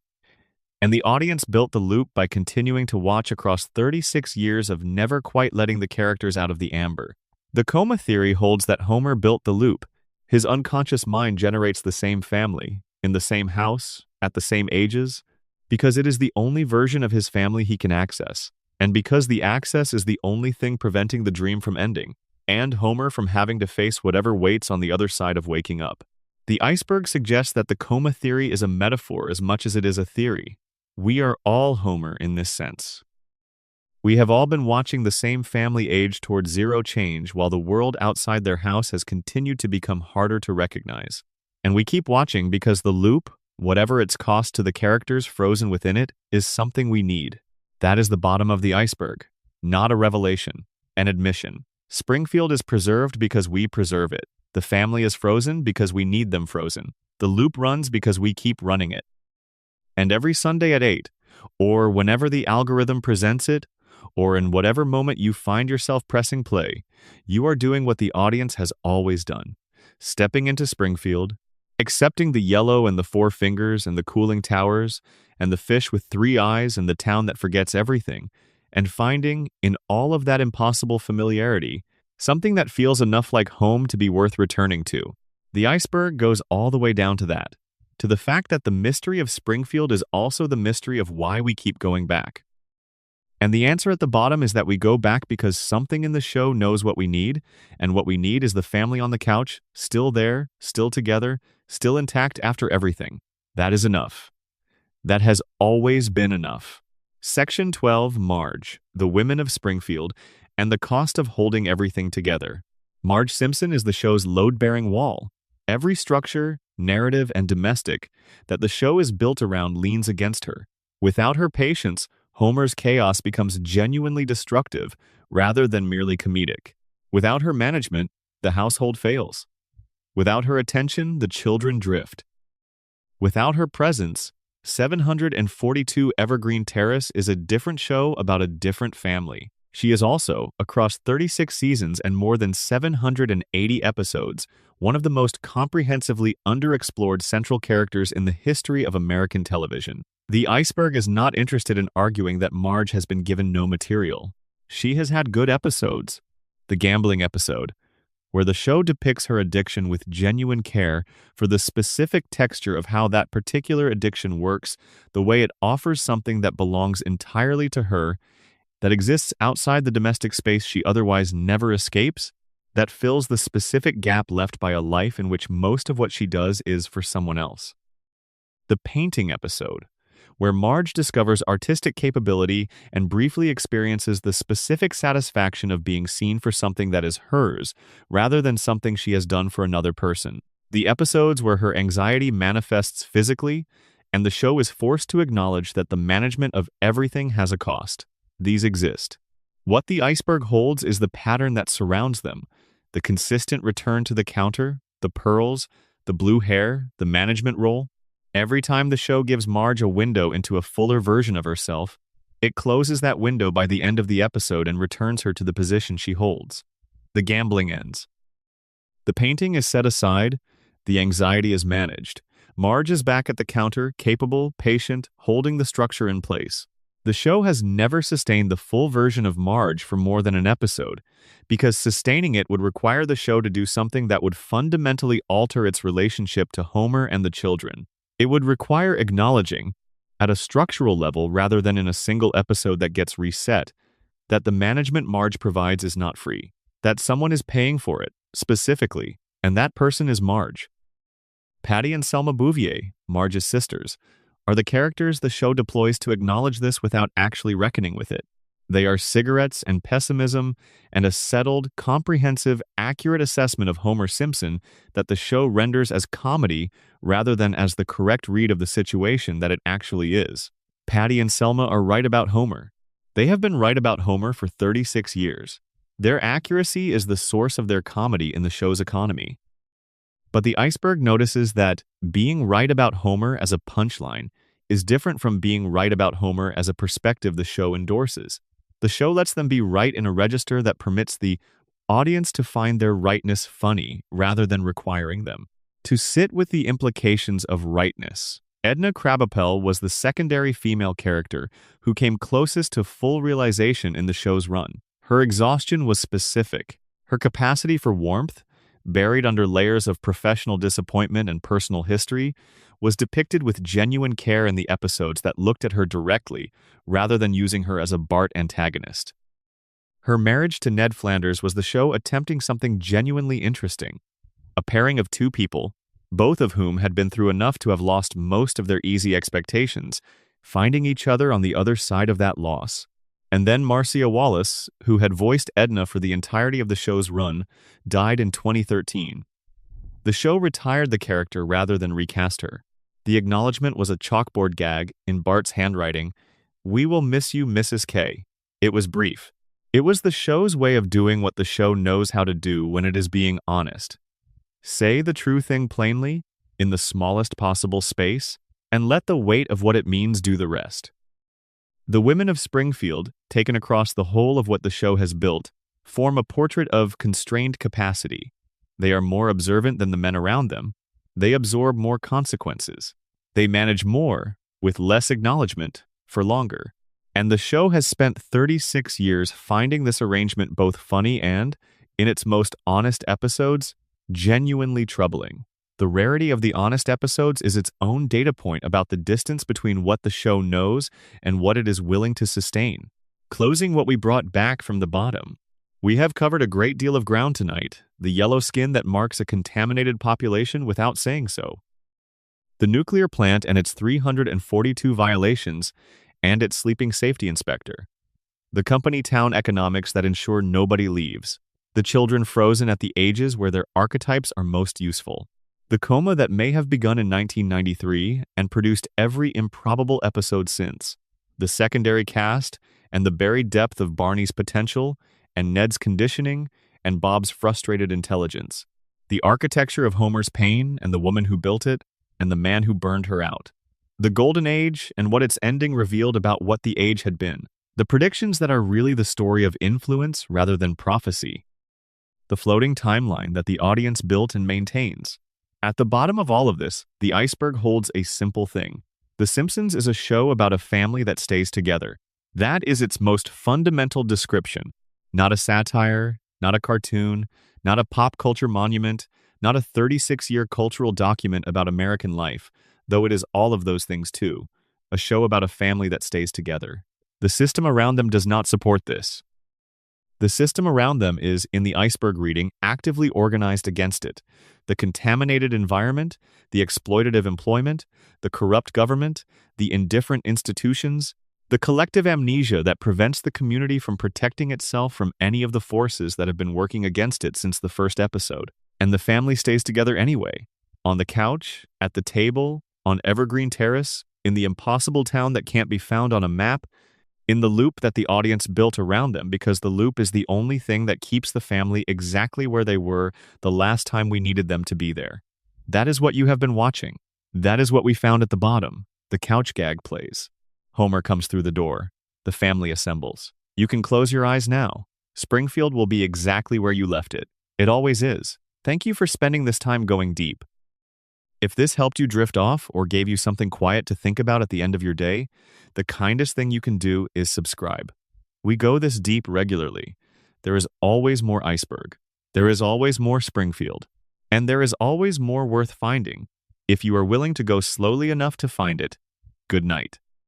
And the audience built the loop by continuing to watch across 36 years of never quite letting the characters out of the amber. The coma theory holds that Homer built the loop. His unconscious mind generates the same family, in the same house, at the same ages, because it is the only version of his family he can access. And because the access is the only thing preventing the dream from ending, and Homer from having to face whatever waits on the other side of waking up. The iceberg suggests that the coma theory is a metaphor as much as it is a theory. We are all Homer in this sense. We have all been watching the same family age toward zero change while the world outside their house has continued to become harder to recognize. And we keep watching because the loop, whatever its cost to the characters frozen within it, is something we need. That is the bottom of the iceberg, not a revelation, an admission. Springfield is preserved because we preserve it. The family is frozen because we need them frozen. The loop runs because we keep running it. And every Sunday at 8, or whenever the algorithm presents it, or in whatever moment you find yourself pressing play, you are doing what the audience has always done. Stepping into Springfield, accepting the yellow and the four fingers and the cooling towers and the fish with three eyes and the town that forgets everything, and finding, in all of that impossible familiarity, something that feels enough like home to be worth returning to. The iceberg goes all the way down to that, to the fact that the mystery of Springfield is also the mystery of why we keep going back. And the answer at the bottom is that we go back because something in the show knows what we need, and what we need is the family on the couch, still there, still together, still intact after everything. That is enough. That has always been enough. Section 12, Marge, the women of Springfield, and the cost of holding everything together. Marge Simpson is the show's load-bearing wall. Every structure, narrative, and domestic that the show is built around leans against her. Without her patience, Homer's chaos becomes genuinely destructive rather than merely comedic. Without her management, the household fails. Without her attention, the children drift. Without her presence, 742 Evergreen Terrace is a different show about a different family. She is also, across 36 seasons and more than 780 episodes, one of the most comprehensively underexplored central characters in the history of American television. The iceberg is not interested in arguing that Marge has been given no material. She has had good episodes. The gambling episode, where the show depicts her addiction with genuine care for the specific texture of how that particular addiction works, the way it offers something that belongs entirely to her, that exists outside the domestic space she otherwise never escapes, that fills the specific gap left by a life in which most of what she does is for someone else. The painting episode, where Marge discovers artistic capability and briefly experiences the specific satisfaction of being seen for something that is hers, rather than something she has done for another person. The episodes where her anxiety manifests physically, and the show is forced to acknowledge that the management of everything has a cost. These exist. What the iceberg holds is the pattern that surrounds them, the consistent return to the counter, the pearls, the blue hair, the management role. Every time the show gives Marge a window into a fuller version of herself, it closes that window by the end of the episode and returns her to the position she holds. The gambling ends. The painting is set aside, the anxiety is managed. Marge is back at the counter, capable, patient, holding the structure in place. The show has never sustained the full version of Marge for more than an episode, because sustaining it would require the show to do something that would fundamentally alter its relationship to Homer and the children. It would require acknowledging, at a structural level rather than in a single episode that gets reset, that the management Marge provides is not free, that someone is paying for it, specifically, and that person is Marge. Patty and Selma Bouvier, Marge's sisters, are the characters the show deploys to acknowledge this without actually reckoning with it. They are cigarettes and pessimism and a settled, comprehensive, accurate assessment of Homer Simpson that the show renders as comedy rather than as the correct read of the situation that it actually is. Patty and Selma are right about Homer. They have been right about Homer for 36 years. Their accuracy is the source of their comedy in the show's economy. But the iceberg notices that being right about Homer as a punchline is different from being right about Homer as a perspective the show endorses. The show lets them be right in a register that permits the audience to find their rightness funny rather than requiring them to sit with the implications of rightness. Edna Krabappel was the secondary female character who came closest to full realization in the show's run. Her exhaustion was specific. Her capacity for warmth, buried under layers of professional disappointment and personal history, was depicted with genuine care in the episodes that looked at her directly, rather than using her as a Bart antagonist. Her marriage to Ned Flanders was the show attempting something genuinely interesting. A pairing of two people, both of whom had been through enough to have lost most of their easy expectations, finding each other on the other side of that loss. And then Marcia Wallace, who had voiced Edna for the entirety of the show's run, died in 2013. The show retired the character rather than recast her. The acknowledgement was a chalkboard gag in Bart's handwriting. "We will miss you, Mrs. K." It was brief. It was the show's way of doing what the show knows how to do when it is being honest. Say the true thing plainly, in the smallest possible space, and let the weight of what it means do the rest. The women of Springfield, taken across the whole of what the show has built, form a portrait of constrained capacity. They are more observant than the men around them. They absorb more consequences. They manage more, with less acknowledgement, for longer. And the show has spent 36 years finding this arrangement both funny and, in its most honest episodes, genuinely troubling. The rarity of the honest episodes is its own data point about the distance between what the show knows and what it is willing to sustain. Closing what we brought back from the bottom. We have covered a great deal of ground tonight, the yellow skin that marks a contaminated population without saying so. The nuclear plant and its 342 violations, and its sleeping safety inspector. The company town economics that ensure nobody leaves. The children frozen at the ages where their archetypes are most useful. The coma that may have begun in 1993 and produced every improbable episode since. The secondary cast and the buried depth of Barney's potential and Ned's conditioning and Bob's frustrated intelligence. The architecture of Homer's pain and the woman who built it and the man who burned her out. The golden age and what its ending revealed about what the age had been. The predictions that are really the story of influence rather than prophecy. The floating timeline that the audience built and maintains. At the bottom of all of this, the iceberg holds a simple thing. The Simpsons is a show about a family that stays together. That is its most fundamental description. Not a satire, not a cartoon, not a pop culture monument, not a 36-year cultural document about American life, though it is all of those things too. A show about a family that stays together. The system around them does not support this. The system around them is, in the iceberg reading, actively organized against it. The contaminated environment, the exploitative employment, the corrupt government, the indifferent institutions, the collective amnesia that prevents the community from protecting itself from any of the forces that have been working against it since the first episode. And the family stays together anyway. On the couch, at the table, on Evergreen Terrace, in the impossible town that can't be found on a map, in the loop that the audience built around them, because the loop is the only thing that keeps the family exactly where they were the last time we needed them to be there. That is what you have been watching. That is what we found at the bottom. The couch gag plays. Homer comes through the door. The family assembles. You can close your eyes now. Springfield will be exactly where you left it. It always is. Thank you for spending this time going deep. If this helped you drift off or gave you something quiet to think about at the end of your day, the kindest thing you can do is subscribe. We go this deep regularly. There is always more iceberg. There is always more Springfield. And there is always more worth finding. If you are willing to go slowly enough to find it, good night.